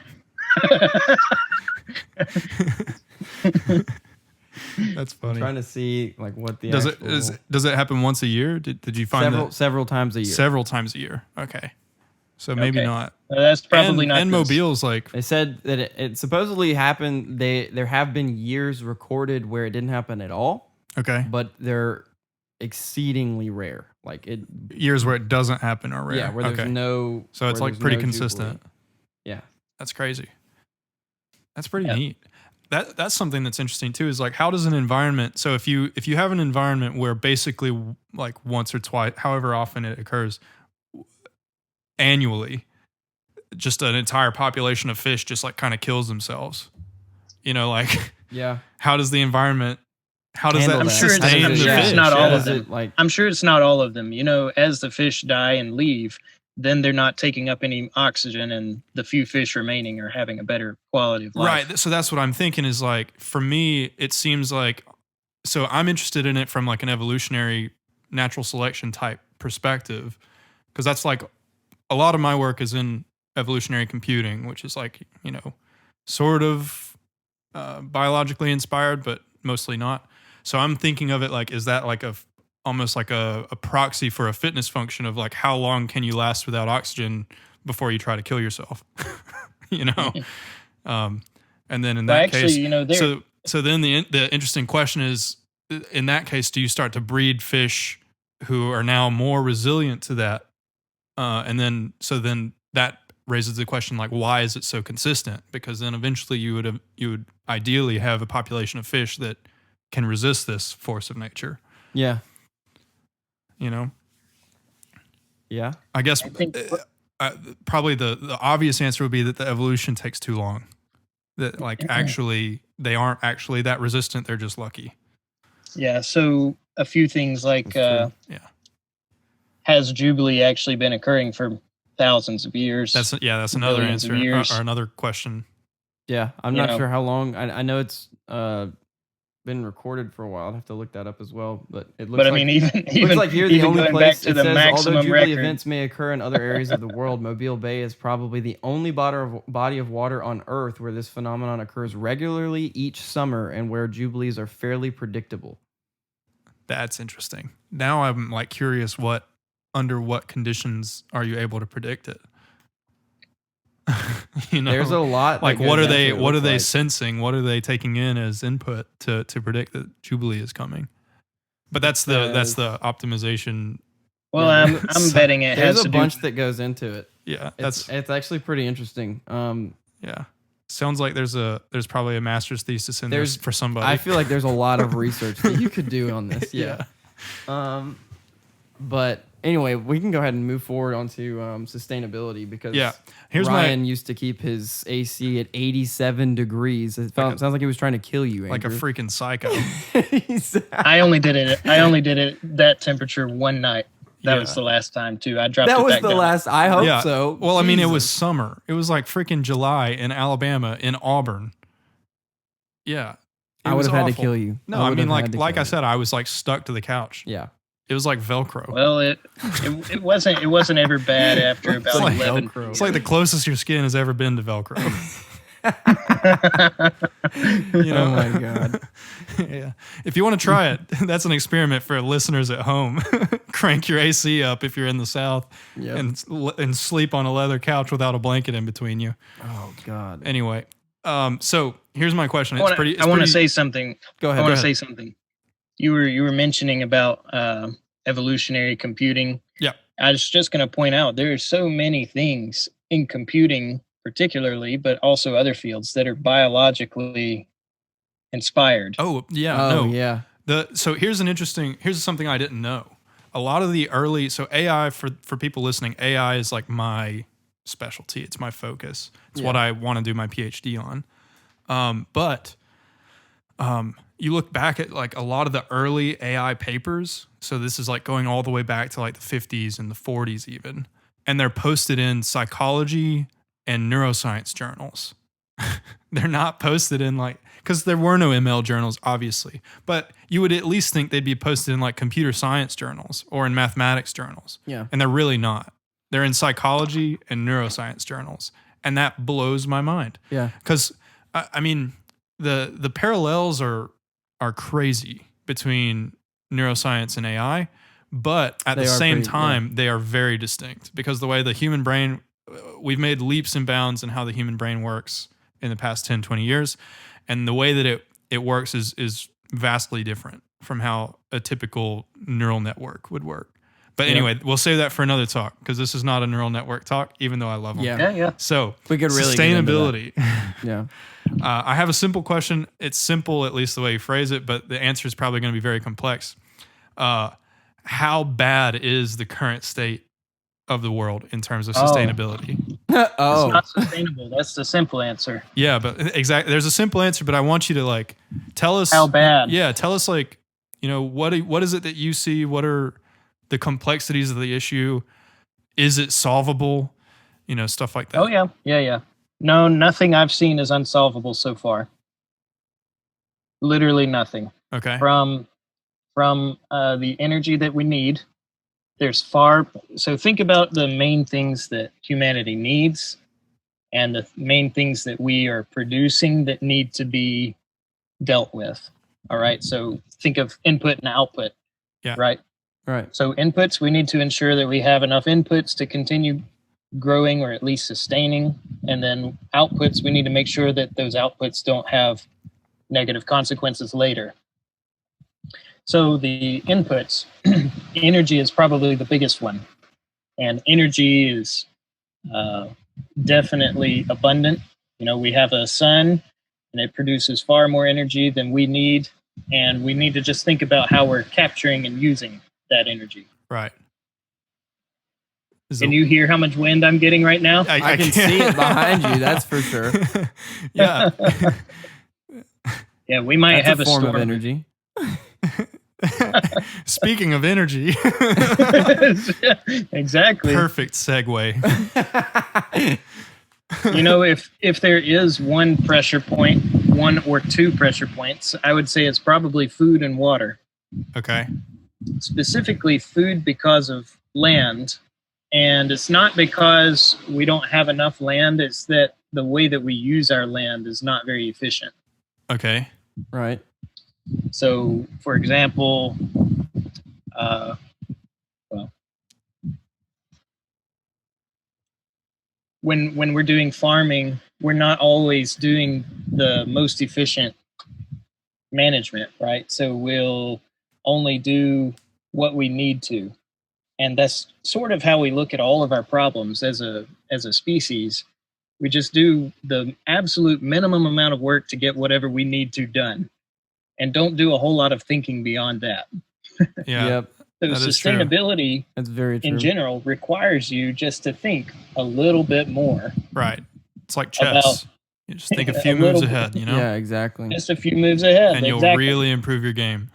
That's funny. Trying to see like what the Does actual, does it happen once a year? Did you find several times a year? several times a year? Okay. So maybe Okay. not. That's probably not. And this. Mobile's like They said that it supposedly happened. There have been years recorded where it didn't happen at all, Okay. but they're exceedingly rare. Like years where it doesn't happen are rare. Yeah, where there's no. So it's like pretty consistent. Jubilee. Yeah, that's crazy. That's pretty neat. That's something that's interesting too. Is like, how does an environment? So if you have an environment where basically like once or twice, however often it occurs annually, just an entire population of fish just like kind of kills themselves. Like how does the environment? How does that sustain the fish? It's not all of them. I'm sure it's not all of them. As the fish die and leave, then they're not taking up any oxygen, and the few fish remaining are having a better quality of life. Right. So that's what I'm thinking is like, for me, it seems like, so I'm interested in it from like an evolutionary natural selection type perspective, because that's like a lot of my work is in evolutionary computing, which is like, sort of biologically inspired, but mostly not. So I'm thinking of it like, is that like almost like a proxy for a fitness function of like, how long can you last without oxygen before you try to kill yourself? And then in that case, so then the interesting question is, in that case, do you start to breed fish who are now more resilient to that? And then that raises the question, like, why is it so consistent? Because then eventually you would ideally have a population of fish that can resist this force of nature. Yeah. Yeah. I guess probably the obvious answer would be that the evolution takes too long. That like actually they aren't actually that resistant. They're just lucky. Yeah. So a few things like has Jubilee actually been occurring for thousands of years? That's another answer or another question. Yeah, I'm not sure how long. I know it's been recorded for a while. I'd have to look that up as well. But it looks looks like here the only place it says, although Jubilee events may occur in other areas of the world, Mobile Bay is probably the only body of water on Earth where this phenomenon occurs regularly each summer and where Jubilees are fairly predictable. That's interesting. Now I'm like curious, under what conditions are you able to predict it? There's a lot. Like, what are they sensing? What are they taking in as input to predict that Jubilee is coming? But that's the optimization. Well, I'm betting it has a bunch that goes into it. Yeah, it's actually pretty interesting. Yeah, sounds like there's probably a master's thesis in this for somebody. I feel like there's a lot of research that you could do on this. Yeah. But anyway, we can go ahead and move forward onto sustainability because Ryan used to keep his AC at 87 degrees. It sounds like he was trying to kill you, Andrew. Like a freaking psycho. I only did it that temperature one night. That was the last time too. I dropped it back down. That was the last. I hope so. Well, Jesus. I mean, it was summer. It was like freaking July in Alabama, in Auburn. Yeah. I would have had to kill you. No, I mean, like I said, I was like stuck to the couch. Yeah. It was like Velcro. Well, it wasn't ever bad after about 11. It's like the closest your skin has ever been to Velcro. Oh my God. Yeah. If you want to try it, that's an experiment for listeners at home. Crank your AC up if you're in the South and sleep on a leather couch without a blanket in between you. Oh God. Anyway, so here's my question. I want to say something. Go ahead. I want to say something. You were mentioning about evolutionary computing. Yeah. I was just going to point out there are so many things in computing particularly, but also other fields that are biologically inspired. Oh, yeah. Yeah. So here's something I didn't know. A lot of the AI, for people listening, AI is like my specialty. It's my focus. It's what I want to do my PhD on. But you look back at like a lot of the early AI papers. So this is like going all the way back to like the 50s and the 40s even. And they're posted in psychology and neuroscience journals. They're not posted in because there were no ML journals, obviously. But you would at least think they'd be posted in like computer science journals or in mathematics journals. Yeah. And they're really not. They're in psychology and neuroscience journals. And that blows my mind. Yeah. Because, I mean, the parallels are crazy between neuroscience and AI, but at the same time, they are very distinct because the way the human brain, we've made leaps and bounds in how the human brain works in the past 10, 20 years. And the way that it works is vastly different. from how a typical neural network would work. But anyway, we'll save that for another talk because this is not a neural network talk, even though I love them. Yeah. So we could really sustainability. Yeah. I have a simple question. It's simple, at least the way you phrase it, but the answer is probably going to be very complex. How bad is the current state of the world in terms of sustainability? It's not sustainable. That's the simple answer. Yeah, but exactly. There's a simple answer, but I want you to like tell us how bad. Yeah, tell us like, what is it that you see? What are the complexities of the issue? Is it solvable? Stuff like that. Oh yeah. No, nothing I've seen is unsolvable so far. Literally nothing. Okay. From the energy that we need, so think about the main things that humanity needs and the main things that we are producing that need to be dealt with. All right. So think of input and output. Yeah. Right. So inputs, we need to ensure that we have enough inputs to continue growing or at least sustaining. And then outputs, we need to make sure that those outputs don't have negative consequences later. So the inputs, energy is probably the biggest one. And energy is definitely abundant. We have a sun and it produces far more energy than we need. And we need to just think about how we're capturing and using that energy. Right. Can you hear how much wind I'm getting right now? I can see it behind you. That's for sure. Yeah. Yeah, we might have a form storm of energy. Speaking of energy. Exactly. Perfect segue. If there is one or two pressure points, I would say it's probably food and water. Okay. Specifically food because of land. And it's not because we don't have enough land, it's that the way that we use our land is not very efficient. Okay. Right. So, for example, when we're doing farming, we're not always doing the most efficient management, right? So we'll only do what we need to. And that's sort of how we look at all of our problems as a species. We just do the absolute minimum amount of work to get whatever we need to done, and don't do a whole lot of thinking beyond that. Yeah. Yep. So sustainability that's very true. in general requires you just to think a little bit more. Right. It's like chess. You just think a few moves ahead, Yeah, exactly. Just a few moves ahead. And you'll really improve your game.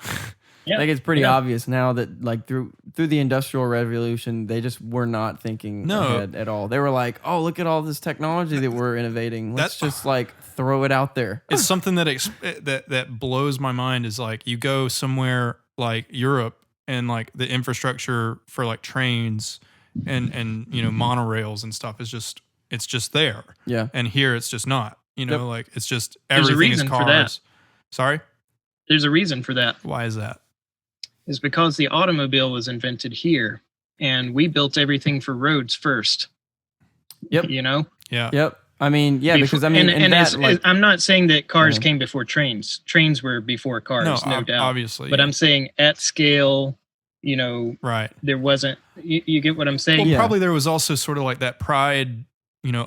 I think it's pretty obvious now that like through the Industrial Revolution, they just were not thinking ahead at all. They were like, oh, look at all this technology that we're innovating. Let's just like throw it out there. It's something that blows my mind is like you go somewhere like Europe and like the infrastructure for like trains and monorails and stuff is just there. Yeah. And here it's just not. Like it's just everything is cars. For that. Sorry? There's a reason for that. Why is that? Is because the automobile was invented here and we built everything for roads first. Yep. Yeah. Yep. I mean, because I'm not saying that cars came before trains. Trains were before cars, no doubt. Obviously. But I'm saying at scale, right. There wasn't, you get what I'm saying? Well, probably there was also sort of like that pride,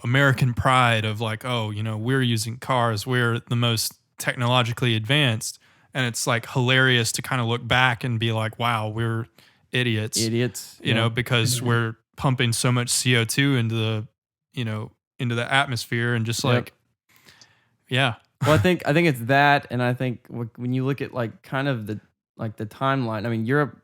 American pride of like, oh, we're using cars. We're the most technologically advanced. And it's like hilarious to kind of look back and be like, wow, we're idiots, because we're pumping so much CO2 into the atmosphere and just like, yeah. Well, I think it's that. And I think when you look at like kind of the timeline, I mean, Europe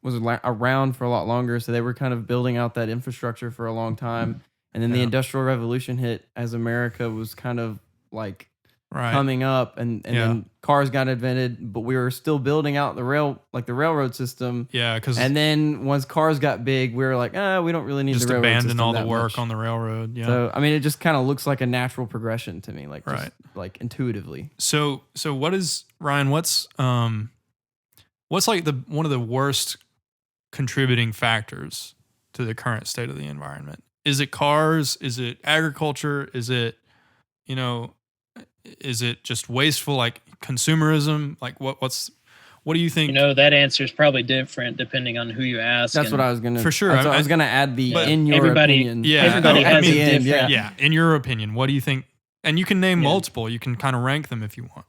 was around for a lot longer. So they were kind of building out that infrastructure for a long time. And then the Industrial Revolution hit as America was kind of like, coming up and then cars got invented, but we were still building out the railroad system. Yeah, and then once cars got big, we were like, we don't really need the railroad system. Just abandon all the work on the railroad. Yeah. So I mean, it just kind of looks like a natural progression to me, like just, like intuitively. So what is Ryan? What's like one of the worst contributing factors to the current state of the environment? Is it cars? Is it agriculture? Is it is it just wasteful, like consumerism? Like what's What do you think? That answer is probably different depending on who you ask. That's what I was going to... For sure. I was going to add the in your everybody, opinion. Yeah. Everybody has a different... Yeah, in your opinion, what do you think? And you can name multiple. You can kind of rank them if you want.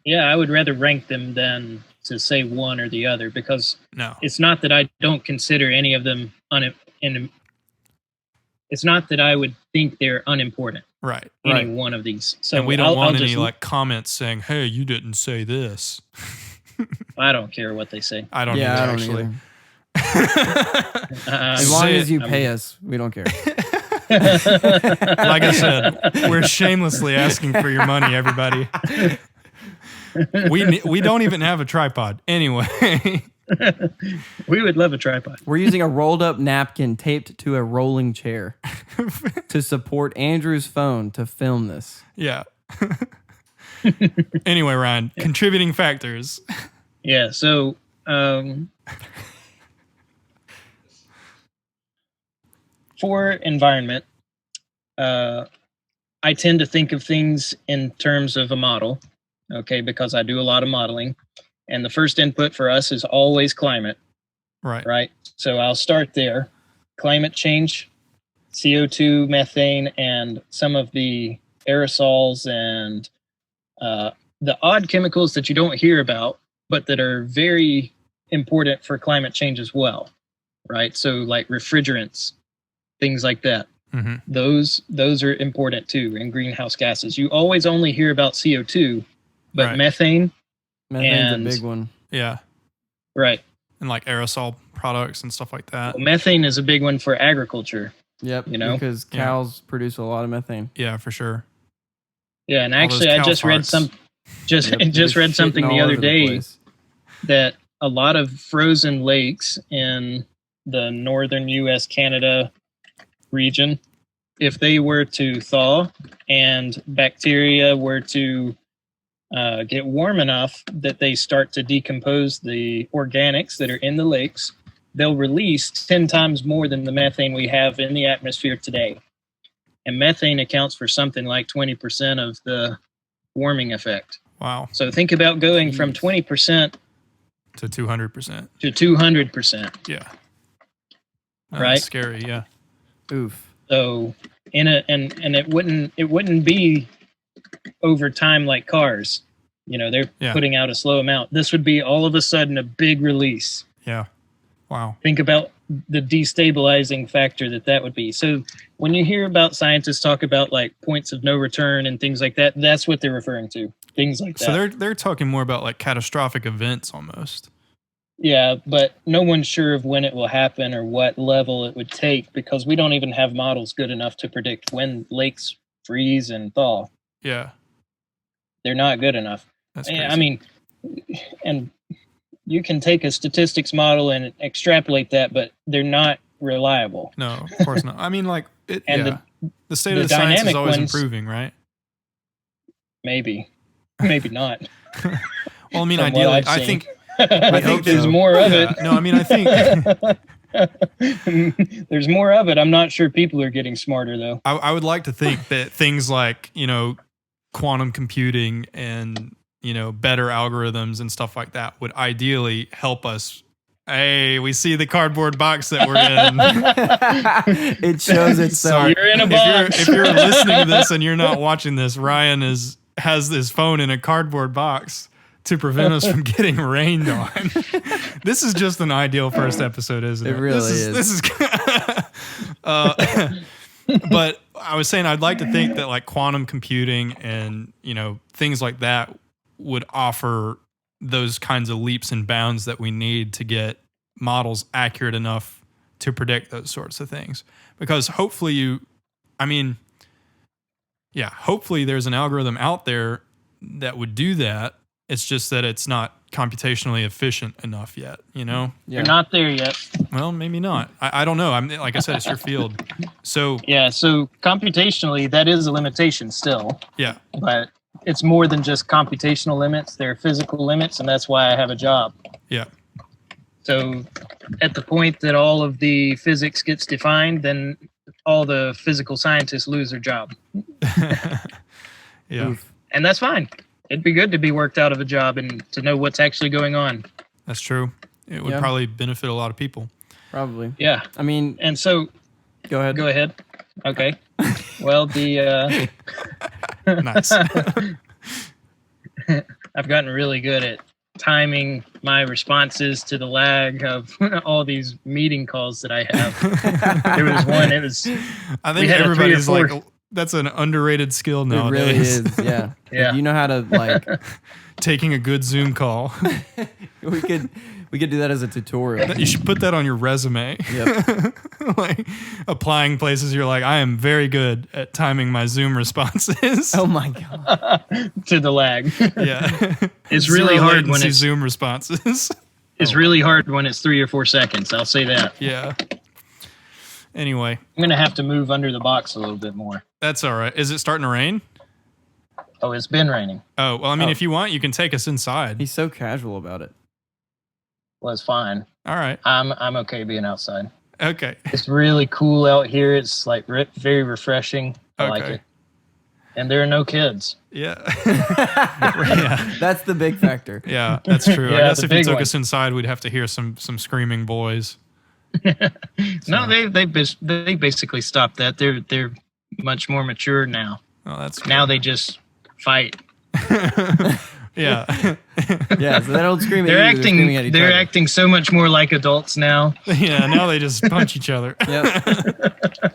Yeah, I would rather rank them than to say one or the other, because it's not that I don't consider any of them it's not that I would think they're unimportant. Right. Any one of these. So and we don't want any like comments saying, "Hey, you didn't say this." I don't care what they say. I don't either, actually. As long as you pay us, we don't care. Like I said, we're shamelessly asking for your money, everybody. We don't even have a tripod. Anyway. We would love a tripod. We're using a rolled up napkin taped to a rolling chair to support Andrew's phone to film this. Yeah. Anyway, Ryan, contributing factors. Yeah, so for environment, I tend to think of things in terms of a model, okay, because I do a lot of modeling. And the first input for us is always climate. Right. So I'll start there. Climate change, CO2, methane, and some of the aerosols and the odd chemicals that you don't hear about, but that are very important for climate change as well. Right. So like refrigerants, things like that. Mm-hmm. Those are important too in greenhouse gases. You always only hear about CO2, but methane. Methane's a big one. Yeah. Right. And like aerosol products and stuff like that. Well, methane is a big one for agriculture. Yep. Because cows produce a lot of methane. Yeah, for sure. Yeah, and actually I just read something the other day that a lot of frozen lakes in the northern US, Canada region, if they were to thaw and bacteria were to get warm enough that they start to decompose the organics that are in the lakes, they'll release 10 times more than the methane we have in the atmosphere today. And methane accounts for something like 20% of the warming effect. Wow. So think about going from 20% to 200%. To 200%. Yeah. Right? That's scary, yeah. Oof. So and it wouldn't be over time like cars. They're putting out a slow amount. This would be all of a sudden a big release. Yeah. Wow. Think about the destabilizing factor that would be. So when you hear about scientists talk about like points of no return and things like that, that's what they're referring to. Things like that. So they're talking more about like catastrophic events almost. Yeah, but no one's sure of when it will happen or what level it would take, because we don't even have models good enough to predict when lakes freeze and thaw. Yeah. They're not good enough. That's crazy. I mean, and you can take a statistics model and extrapolate that, but they're not reliable. No, of course not. I mean, like, the state of the science is always improving, right? Maybe not. Well, I mean, ideally, I think there's more of it. No, I mean, I think there's more of it. I'm not sure people are getting smarter, though. I would like to think that things like, quantum computing and, better algorithms and stuff like that would ideally help us. Hey, we see the cardboard box that we're in. It shows itself. You're in a box. If you're listening to this and you're not watching this, Ryan has his phone in a cardboard box to prevent us from getting rained on. This is just an ideal first episode, isn't it? It really is. This is but I was saying I'd like to think that like quantum computing and, things like that would offer those kinds of leaps and bounds that we need to get models accurate enough to predict those sorts of things. Because hopefully hopefully there's an algorithm out there that would do that. It's just that it's not computationally efficient enough yet, Yeah. You're not there yet. Well, maybe not. I don't know. Like I said, it's your field. So so computationally, that is a limitation still. Yeah. But it's more than just computational limits. There are physical limits, and that's why I have a job. Yeah. So at the point that all of the physics gets defined, then all the physical scientists lose their job. Yeah. And that's fine. it'd be good to be worked out of a job and to know what's actually going on. That's true. It would probably benefit a lot of people. Probably. Yeah. I mean, and so go ahead. Go ahead. Okay. Well, the nice. I've gotten really good at timing my responses to the lag of all these meeting calls that I have. There was one. It was. I think everybody's like, that's an underrated skill nowadays. It really is. Yeah. Yeah. If you know how to like taking a good Zoom call. we could do that as a tutorial. You should put that on your resume. Yep. Like applying places you're like, I am very good at timing my Zoom responses. Oh my god. To the lag. Yeah. It's really hard when it's Zoom responses. It's really hard when it's 3 or 4 seconds. I'll say that. Yeah. Anyway, I'm going to have to move under the box a little bit more. That's all right. Is it starting to rain? Oh, it's been raining. Oh, well, I mean, if you want, you can take us inside. He's so casual about it. Well, it's fine. All right. I'm okay being outside. Okay. It's really cool out here. It's like very refreshing. I like it. And there are no kids. Yeah. Yeah. That's the big factor. Yeah, that's true. Yeah, I guess if you took one. us inside, we'd have to hear some screaming boys. No, they basically stopped that. They're much more mature now. Oh, that's good. Now they just fight. Yeah. Yeah, so they don't scream at They're you. acting. At each They're other. acting so much more like adults now. Yeah. Now they just punch each other. Yep.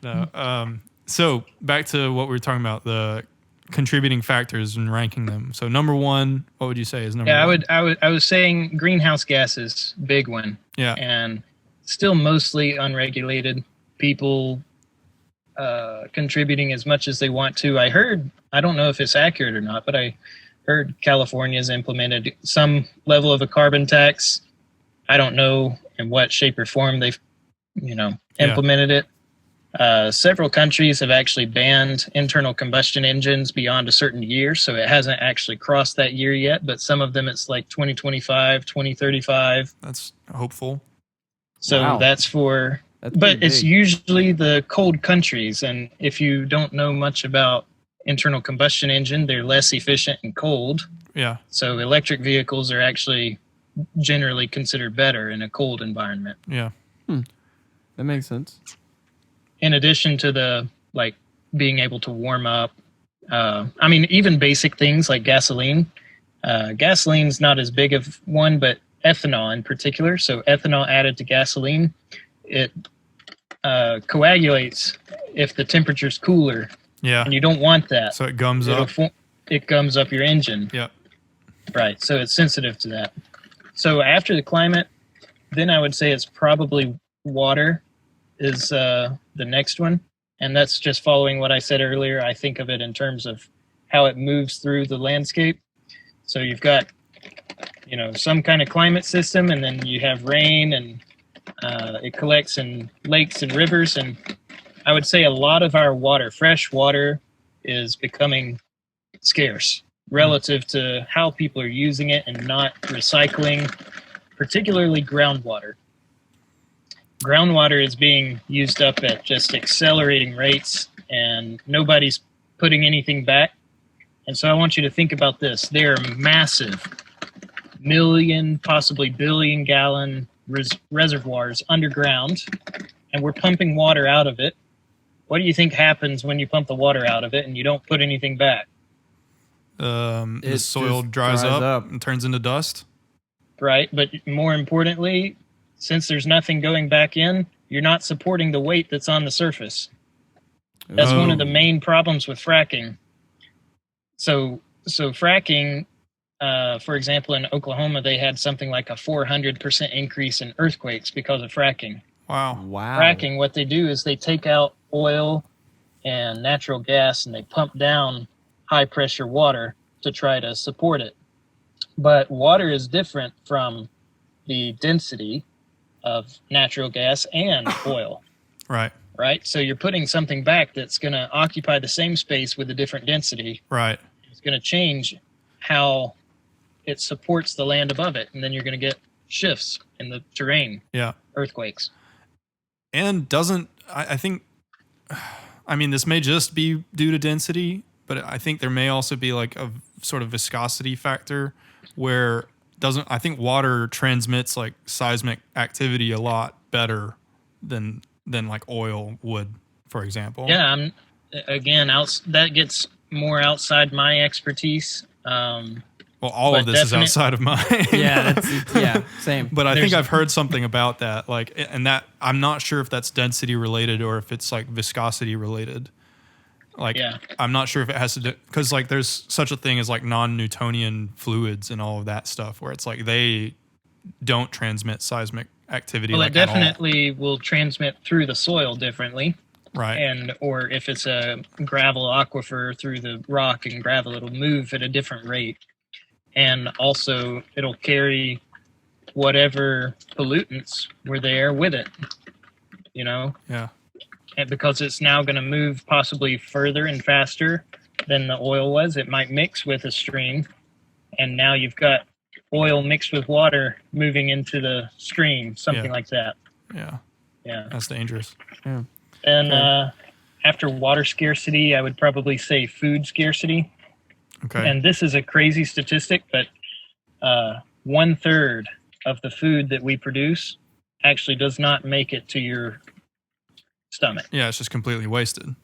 No. So back to what we were talking about, the contributing factors and ranking them. So number one, what would you say is number one? I was saying greenhouse gases, big one. Yeah. And still mostly unregulated. People contributing as much as they want to. I don't know if it's accurate or not, but I heard California's implemented some level of a carbon tax. I don't know in what shape or form they've, implemented it. Several countries have actually banned internal combustion engines beyond a certain year, so it hasn't actually crossed that year yet, but some of them it's like 2025, 2035. That's hopeful. So Wow. but it's usually the cold countries, and if you don't know much about internal combustion engine, they're less efficient in cold. Yeah. So electric vehicles are actually generally considered better in a cold environment. Yeah. That makes sense. In addition to the being able to warm up, even basic things like gasoline. Gasoline's not as big of one, but ethanol in particular. So ethanol added to gasoline, it coagulates if the temperature's cooler. Yeah. And you don't want that. So it gums up. It gums up your engine. Yeah. Right. So it's sensitive to that. So after the climate, then I would say it's probably water is the next one. And that's just following what I said earlier. I think of it in terms of how it moves through the landscape. So you've got, some kind of climate system, and then you have rain, and it collects in lakes and rivers. And I would say a lot of our water, fresh water, is becoming scarce relative to how people are using it and not recycling, particularly groundwater. Groundwater is being used up at just accelerating rates, and nobody's putting anything back. And so I want you to think about this. There are massive million, possibly billion gallon reservoirs underground, and we're pumping water out of it. What do you think happens when you pump the water out of it and you don't put anything back? The soil dries up and turns into dust. Right, but more importantly, since there's nothing going back in, you're not supporting the weight that's on the surface. That's one of the main problems with fracking. So fracking, for example, in Oklahoma, they had something like a 400% increase in earthquakes because of fracking. Wow. Fracking, what they do is they take out oil and natural gas and they pump down high pressure water to try to support it. But water is different from the density of natural gas and oil. Right. Right? So you're putting something back that's going to occupy the same space with a different density. Right. It's going to change how it supports the land above it. And then you're going to get shifts in the terrain. Yeah. Earthquakes. And I think, this may just be due to density, but I think there may also be like a sort of viscosity factor where I think water transmits like seismic activity a lot better than like oil would, for example. Yeah, that gets more outside my expertise. Well, all of this is outside of mine. Yeah, same. But I think I've heard something about that, like, and that I'm not sure if that's density related or if it's like viscosity related. Like, I'm not sure if it has to do, because like there's such a thing as like non-Newtonian fluids and all of that stuff where it's like they don't transmit seismic activity. Well, like it definitely will transmit through the soil differently. Right. Or if it's a gravel aquifer through the rock and gravel, it'll move at a different rate. And also it'll carry whatever pollutants were there with it, Yeah. And because it's now going to move possibly further and faster than the oil was, it might mix with a stream. And now you've got oil mixed with water moving into the stream, something like that. Yeah. Yeah. That's dangerous. Yeah. And after water scarcity, I would probably say food scarcity. Okay. And this is a crazy statistic, but 1/3 of the food that we produce actually does not make it to your stomach. Yeah, it's just completely wasted.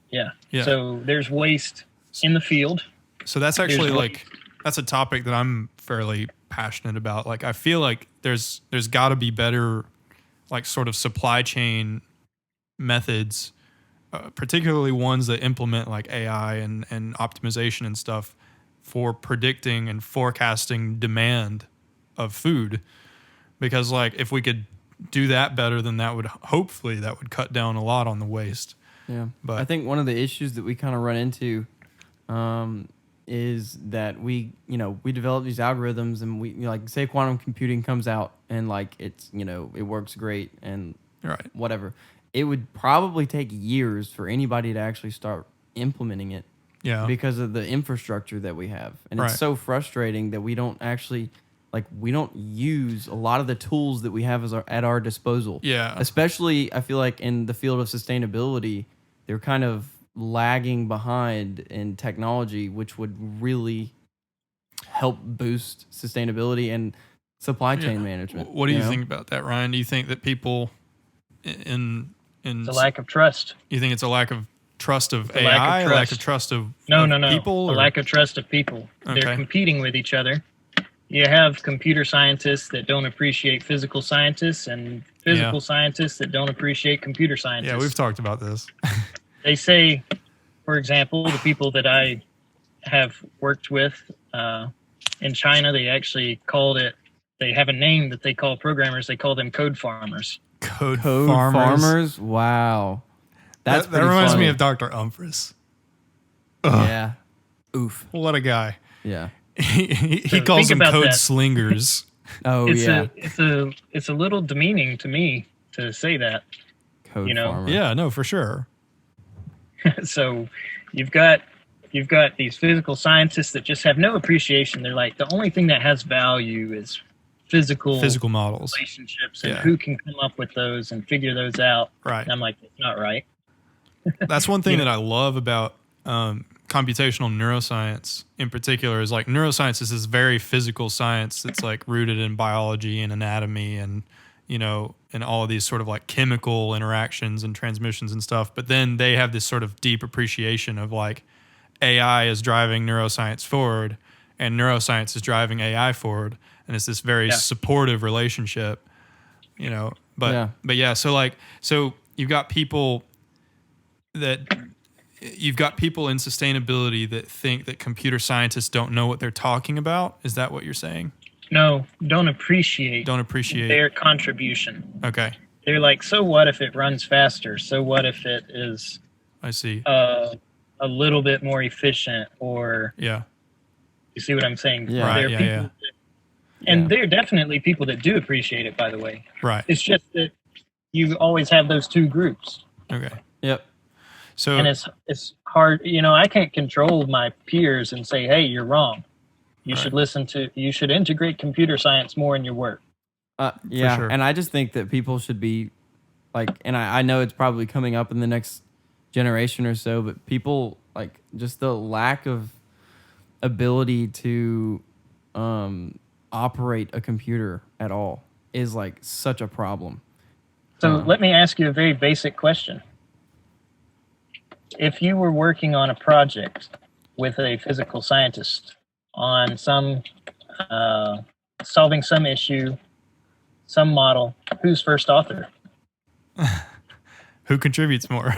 Yeah. Yeah. So there's waste in the field. So that's actually that's a topic that I'm fairly passionate about. Like, I feel like there's got to be better, like, sort of supply chain methods, particularly ones that implement like AI and optimization and stuff for predicting and forecasting demand of food. Because like if we could do that better, then that would cut down a lot on the waste. Yeah. But I think one of the issues that we kind of run into is that we develop these algorithms and we like say quantum computing comes out and like it's it works great and whatever. It would probably take years for anybody to actually start implementing it. Yeah. Because of the infrastructure that we have. And it's so frustrating that we don't actually we don't use a lot of the tools that we have at our disposal. Yeah. Especially I feel like in the field of sustainability, they're kind of lagging behind in technology, which would really help boost sustainability and supply chain management. What do you think about that, Ryan? Do you think that people it's a lack of trust. You think it's a lack of trust of AI, a lack of trust of people? A lack of trust of people. Okay. They're competing with each other. You have computer scientists that don't appreciate physical scientists and physical scientists that don't appreciate computer scientists. Yeah, we've talked about this. They say, for example, the people that I have worked with in China, they actually they have a name that they call programmers. They call them code farmers. Code farmers? Wow. That reminds me of Dr. Umphris. Ugh. Yeah. Oof. What a guy. Yeah. He calls them code slingers. It's a little demeaning to me to say that. Code farmer. Yeah, no, for sure. So you've got these physical scientists that just have no appreciation. They're like, the only thing that has value is physical models, relationships, and who can come up with those and figure those out. Right. And I'm like, it's not right. That's one thing that I love about computational neuroscience in particular is like neuroscience is this very physical science that's like rooted in biology and anatomy and and all of these sort of like chemical interactions and transmissions and stuff. But then they have this sort of deep appreciation of like AI is driving neuroscience forward and neuroscience is driving AI forward. And it's this very supportive relationship, but so you've got people in sustainability that think that computer scientists don't know what they're talking about. Is that what you're saying? No, don't appreciate their contribution. Okay. They're like, so what if it runs faster? So what if it is I see. A little bit more efficient or you see what I'm saying? Yeah. Right. And there are definitely people that do appreciate it, by the way. Right. It's just that you always have those two groups. Okay. Yep. So and it's hard, I can't control my peers and say, hey, you're wrong. You should integrate computer science more in your work. Yeah. Sure. And I just think that people should be like, and I know it's probably coming up in the next generation or so, but people Like just the lack of ability to operate a computer at all is like such a problem. So let me ask you a very basic question. If you were working on a project with a physical scientist on some solving some issue, some model, who's first author? Who contributes more?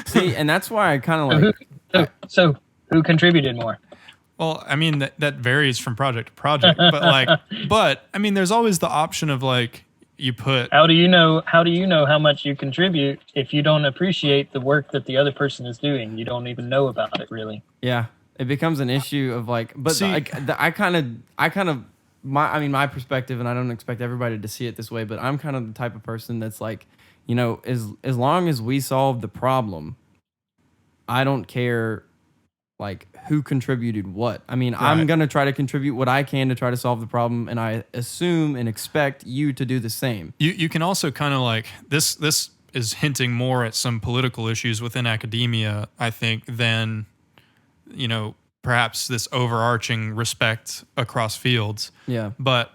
See, and that's why I kind of like. So who contributed more? Well, I mean that varies from project to project, but I mean, there's always the option of like you put. How do you know how much you contribute if you don't appreciate the work that the other person is doing? You don't even know about it, really. Yeah, it becomes an issue of like, but See, my perspective, and I don't expect everybody to see it this way, but I'm kind of the type of person that's like, you know, as long as we solve the problem, I don't care like who contributed what. I mean, right. I'm going to try to contribute what I can to try to solve the problem, and I assume and expect you to do the same. You can also kind of like this is hinting more at some political issues within academia, I think, than, you know, perhaps this overarching respect across fields. Yeah. But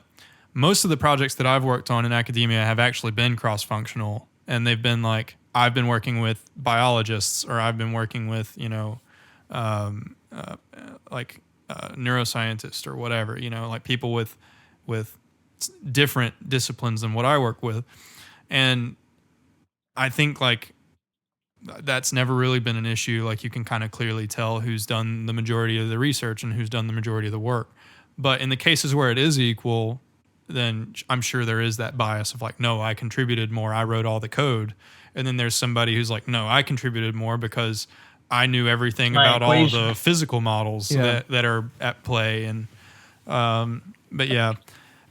most of the projects that I've worked on in academia have actually been cross-functional, and they've been like, I've been working with biologists, or I've been working with, you know, neuroscientists or whatever, you know, like people with different disciplines than what I work with. And I think like that's never really been an issue. Like you can kind of clearly tell who's done the majority of the research and who's done the majority of the work. But in the cases where it is equal, then I'm sure there is that bias of like, no, I contributed more, I wrote all the code. And then there's somebody who's like, no, I contributed more because I knew everything about equation. All the physical models that are at play. And but yeah,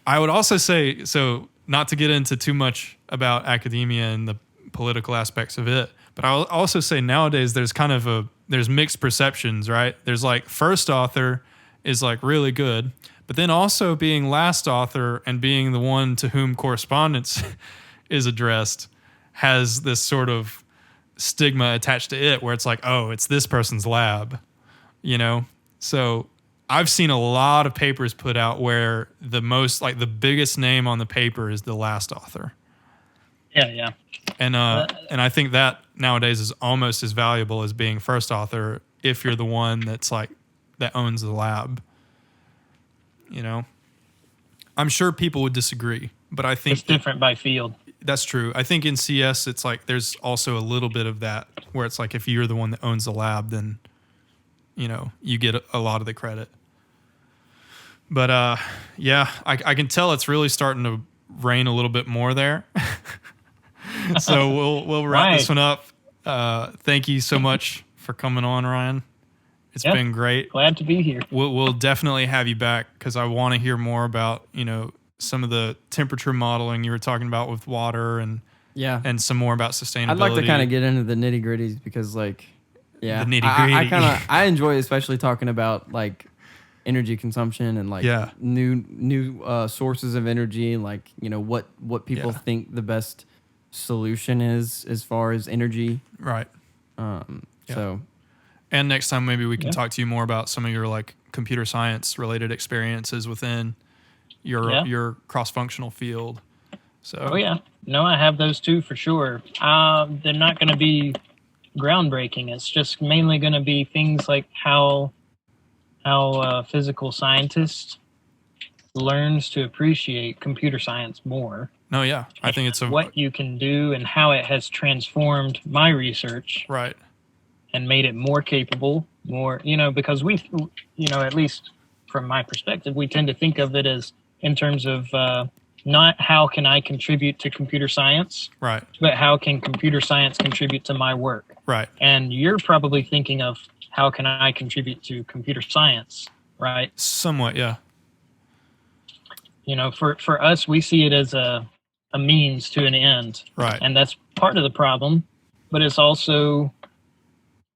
I would also say, so not to get into too much about academia and the political aspects of it, but I'll also say nowadays there's kind of there's mixed perceptions, right? There's like first author is like really good, but then also being last author and being the one to whom correspondence is addressed has this sort of stigma attached to it where it's like, oh, it's this person's lab, you know? So I've seen a lot of papers put out where the biggest name on the paper is the last author. Yeah. And I think that nowadays is almost as valuable as being first author if you're the one that's like that owns the lab. You know, I'm sure people would disagree, but I think it's different by field. That's true. I think in CS, it's like there's also a little bit of that where it's like if you're the one that owns the lab, then, you know, you get a lot of the credit. But yeah, I can tell it's really starting to rain a little bit more there. So we'll wrap this one up. Thank you so much for coming on, Ryan. It's been great. Glad to be here. We'll definitely have you back because I want to hear more about, you know, some of the temperature modeling you were talking about with water and some more about sustainability. I'd like to kind of get into the nitty gritties because the nitty gritty. I enjoy especially talking about like energy consumption and like new sources of energy and like, you know, what people think the best solution is as far as energy. Right. So. And next time maybe we can talk to you more about some of your like computer science related experiences within your cross-functional field. So I have those too for sure. They're not going to be groundbreaking. It's just mainly going to be things like how a physical scientist learns to appreciate computer science more. No, yeah, I think it's what you can do and how it has transformed my research, right, and made it more capable, more, you know, because we, you know, at least from my perspective, we tend to think of it as in terms of not how can I contribute to computer science, right, but how can computer science contribute to my work, right. And you're probably thinking of how can I contribute to computer science, right? Somewhat, yeah. You know, for us, we see it as a means to an end, right? And that's part of the problem, but it's also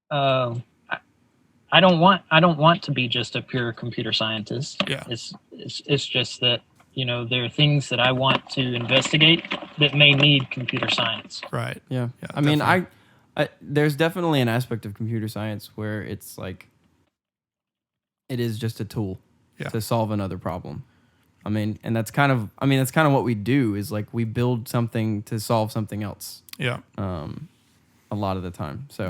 I don't want to be just a pure computer scientist. Yeah. It's just that, you know, there are things that I want to investigate that may need computer science. Right. Yeah. Yeah, I mean, There's definitely an aspect of computer science where it's like it is just a tool to solve another problem. I mean, that's kind of what we do is like we build something to solve something else. Yeah. A lot of the time. So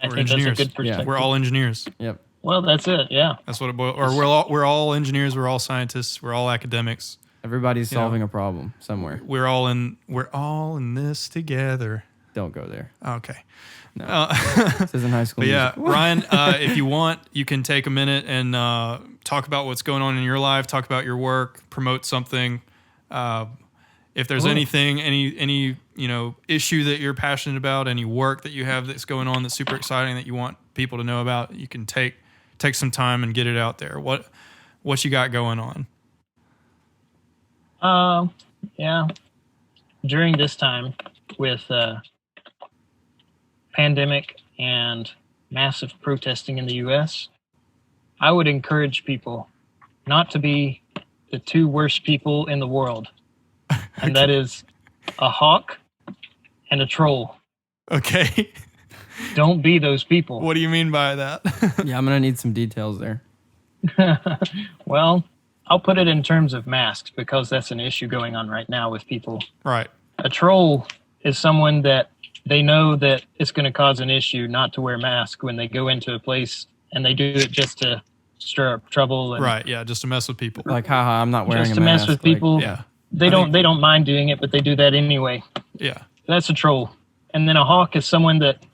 I think that's a good perspective. We're all engineers. Yep. Well, that's it. Yeah. That's what it boils. Or we're all engineers. We're all scientists. We're all academics. Everybody's solving a problem somewhere. We're all in this together. Don't go there. Okay. No. This isn't High School Music. Musical. Ryan, if you want, you can take a minute and talk about what's going on in your life, talk about your work, promote something. If there's anything, any issue that you're passionate about, any work that you have that's going on that's super exciting that you want people to know about, you can take some time and get it out there. What you got going on? Yeah. During this time with pandemic and massive protesting in the U.S., I would encourage people not to be the two worst people in the world. And that is a hawk and a troll. Okay. Don't be those people. What do you mean by that? Yeah, I'm going to need some details there. Well, I'll put it in terms of masks because that's an issue going on right now with people. Right. A troll is someone that they know that it's going to cause an issue not to wear a mask when they go into a place, and they do it just to stir up trouble. And right. Yeah. Just to mess with people. Like, haha, I'm not wearing a mask. Just to mess with people. Like, yeah. They don't mind doing it, but they do that anyway. Yeah. That's a troll. And then a hawk is someone that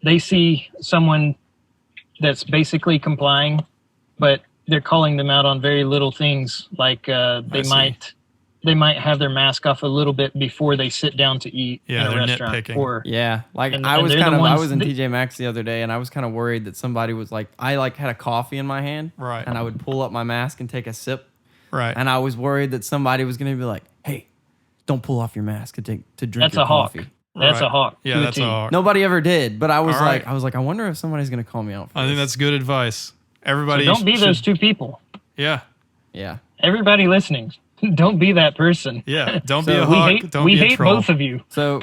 they see someone that's basically complying, but they're calling them out on very little things. Like they might have their mask off a little bit before they sit down to eat in a restaurant. Nitpicking. I was in TJ Maxx the other day, and I was kind of worried that somebody was like, I had a coffee in my hand, right, and I would pull up my mask and take a sip, right, and I was worried that somebody was going to be like, hey, don't pull off your mask to drink that's your a hawk. coffee. That's a hawk. Yeah, that's a hawk. Nobody ever did, but I was right. I wonder if somebody's going to call me out for I think that's good advice. Everybody, so don't be those two people. Yeah. Yeah. Everybody listening, don't be that person. Yeah. Don't be a hawk. Don't we be a hate troll. both of you. So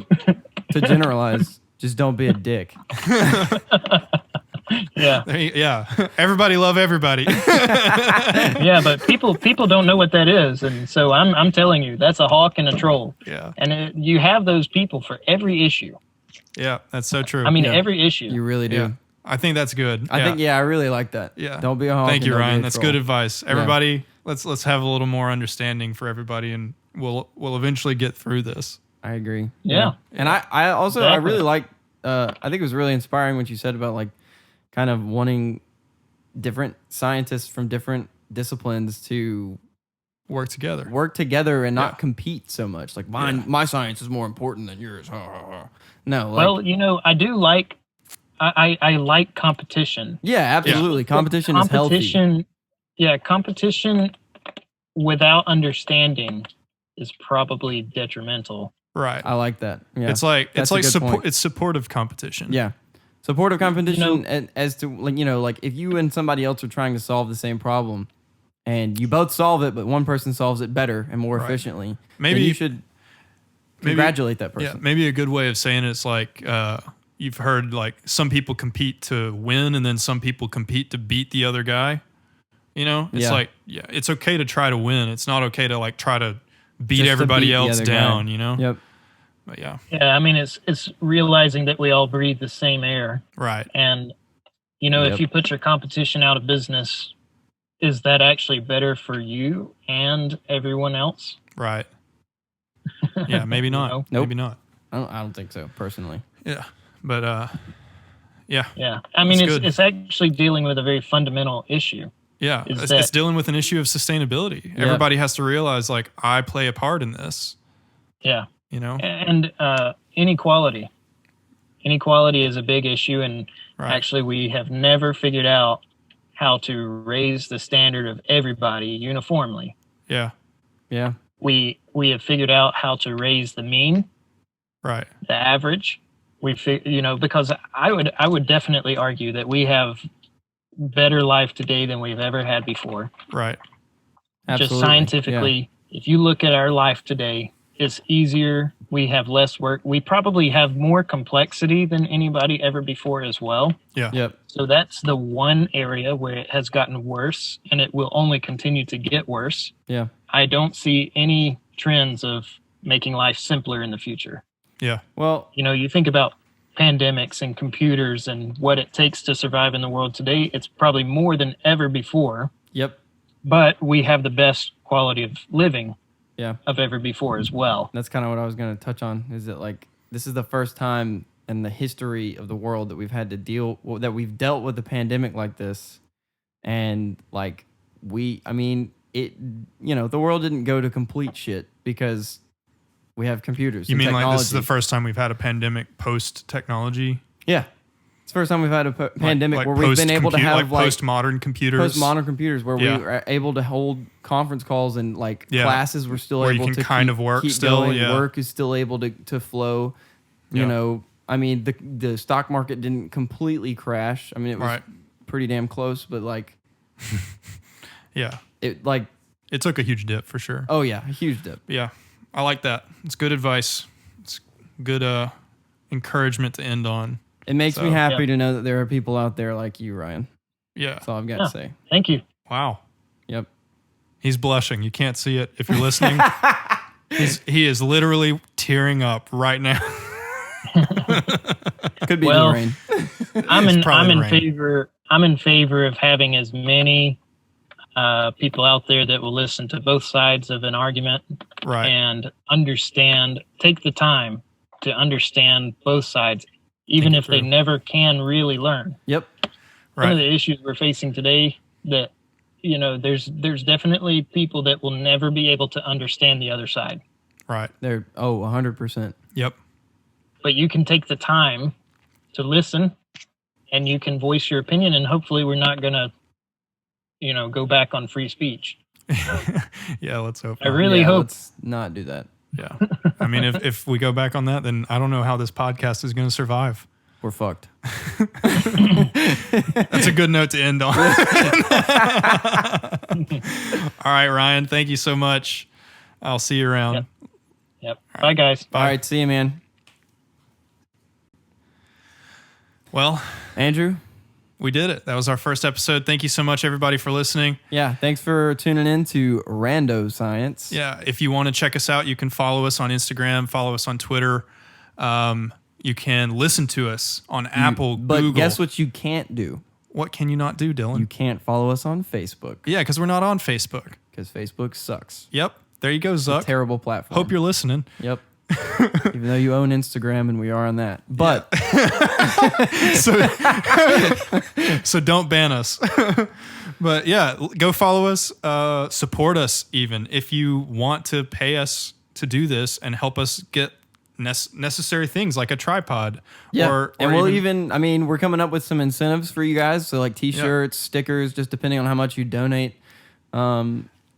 to generalize, just don't be a dick. Yeah. Yeah. Everybody love everybody. Yeah, but people don't know what that is, and so I'm telling you, that's a hawk and a troll. Yeah. And you have those people for every issue. Yeah, that's so true. I mean, every issue. You really do. Yeah. I think that's good. I really like that. Yeah. Don't be a hawk. Thank you, Ryan. That's troll. good advice. Everybody, let's have a little more understanding for everybody, and we'll eventually get through this. I agree. Yeah. And I also Exactly. I really like I think it was really inspiring what you said about like kind of wanting different scientists from different disciplines to work together and not compete so much. Like my science is more important than yours. No. Like, well, I do like I like competition. Yeah, absolutely. Competition is healthy. Yeah, competition without understanding is probably detrimental. Right. I like that. Yeah. It's like support. It's supportive competition. Yeah. Supportive competition as to like if you and somebody else are trying to solve the same problem and you both solve it, but one person solves it better and more efficiently, maybe you should congratulate that person. Yeah, maybe a good way of saying it's like you've heard like some people compete to win and then some people compete to beat the other guy. It's like, it's okay to try to win. It's not okay to like try to beat everybody else down, Yep. But yeah. Yeah, I mean, it's realizing that we all breathe the same air. Right. And, if you put your competition out of business, is that actually better for you and everyone else? Right. Yeah, maybe not. Nope. Maybe not. I don't think so, personally. Yeah. But, yeah. Yeah. I mean, it's actually dealing with a very fundamental issue. Yeah. It's dealing with an issue of sustainability. Yeah. Everybody has to realize, like, I play a part in this. Yeah. And inequality. Inequality is a big issue, and actually we have never figured out how to raise the standard of everybody uniformly. Yeah. Yeah. We have figured out how to raise the mean, right? The average. Because I would definitely argue that we have better life today than we've ever had before. Right. Absolutely. Just scientifically, if you look at our life today, it's easier. We have less work. We probably have more complexity than anybody ever before as well. Yeah. Yep. So that's the one area where it has gotten worse, and it will only continue to get worse. Yeah. I don't see any trends of making life simpler in the future. Yeah. Well, You think about pandemics and computers and what it takes to survive in the world today. It's probably more than ever before. yep. But we have the best quality of living Yeah. of ever before as well. That's kind of what I was going to touch on. Is that like this is the first time in the history of the world that we've had to we've dealt with a pandemic like this, and like the world didn't go to complete shit because we have computers. You and mean technology. like this is the first time we've had a pandemic post technology? Yeah. It's the first time we've had a pandemic where we've been able to have postmodern computers. Postmodern computers where we are able to hold conference calls and classes were still where able you can to kind of work keep still. going. Yeah. Work is still able to flow. You know, I mean, the stock market didn't completely crash. I mean, it was pretty damn close, but yeah, it took a huge dip for sure. Oh yeah, a huge dip. Yeah, I like that. It's good advice. It's good encouragement to end on. It makes me happy to know that there are people out there like you, Ryan. Yeah. That's all I've got to say. Thank you. Wow. Yep. He's blushing. You can't see it if you're listening. He is literally tearing up right now. Could be the rain. I'm in favor of having as many people out there that will listen to both sides of an argument and take the time to understand both sides, even if they never can really learn. Yep. One of the issues we're facing today that, there's definitely people that will never be able to understand the other side. Right. They're 100%. Yep. But you can take the time to listen and you can voice your opinion, and hopefully we're not going to, go back on free speech. Yeah, let's hope. I really hope. Let's not do that. Yeah. I mean, if we go back on that, then I don't know how this podcast is going to survive. We're fucked. That's a good note to end on. All right, Ryan, thank you so much. I'll see you around. Yep. Bye, guys. Bye. All right, see you, man. Well, Andrew, we did it. That was our first episode. Thank you so much, everybody, for listening. Yeah, thanks for tuning in to Rando Science. Yeah, if you want to check us out, you can follow us on Instagram, follow us on Twitter. You can listen to us on Apple, Google. But guess what you can't do? What can you not do, Dylan? You can't follow us on Facebook. Yeah, because we're not on Facebook. Because Facebook sucks. Yep. There you go, Zuck. Terrible platform. Hope you're listening. Yep. Even though you own Instagram and we are on that. But so don't ban us. But yeah, go follow us, support us even if you want to pay us to do this and help us get necessary things like a tripod. Yeah. Or and we're coming up with some incentives for you guys. So like t-shirts, stickers, just depending on how much you donate.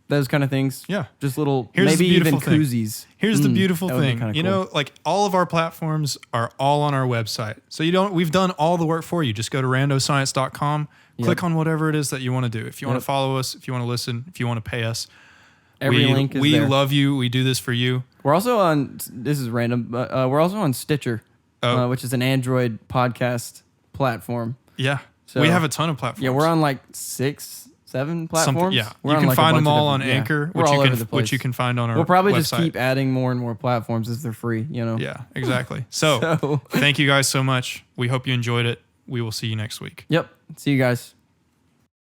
Those kind of things. Yeah. Just little, maybe even koozies. Here's the beautiful thing. Cool. Like all of our platforms are all on our website. So we've done all the work for you. Just go to randoscience.com, click on whatever it is that you want to do. If you want to follow us, if you want to listen, if you want to pay us. Every link is there. We love you. We do this for you. We're also on, this is random, but we're also on Stitcher, which is an Android podcast platform. Yeah. So we have a ton of platforms. Yeah, we're on like 6-7 platforms. You can find them all on Anchor, which you can find on our We'll probably website. just keep adding more and more platforms as they're free, Yeah, exactly. So thank you guys so much. We hope you enjoyed it. We will see you next week. Yep. See you guys.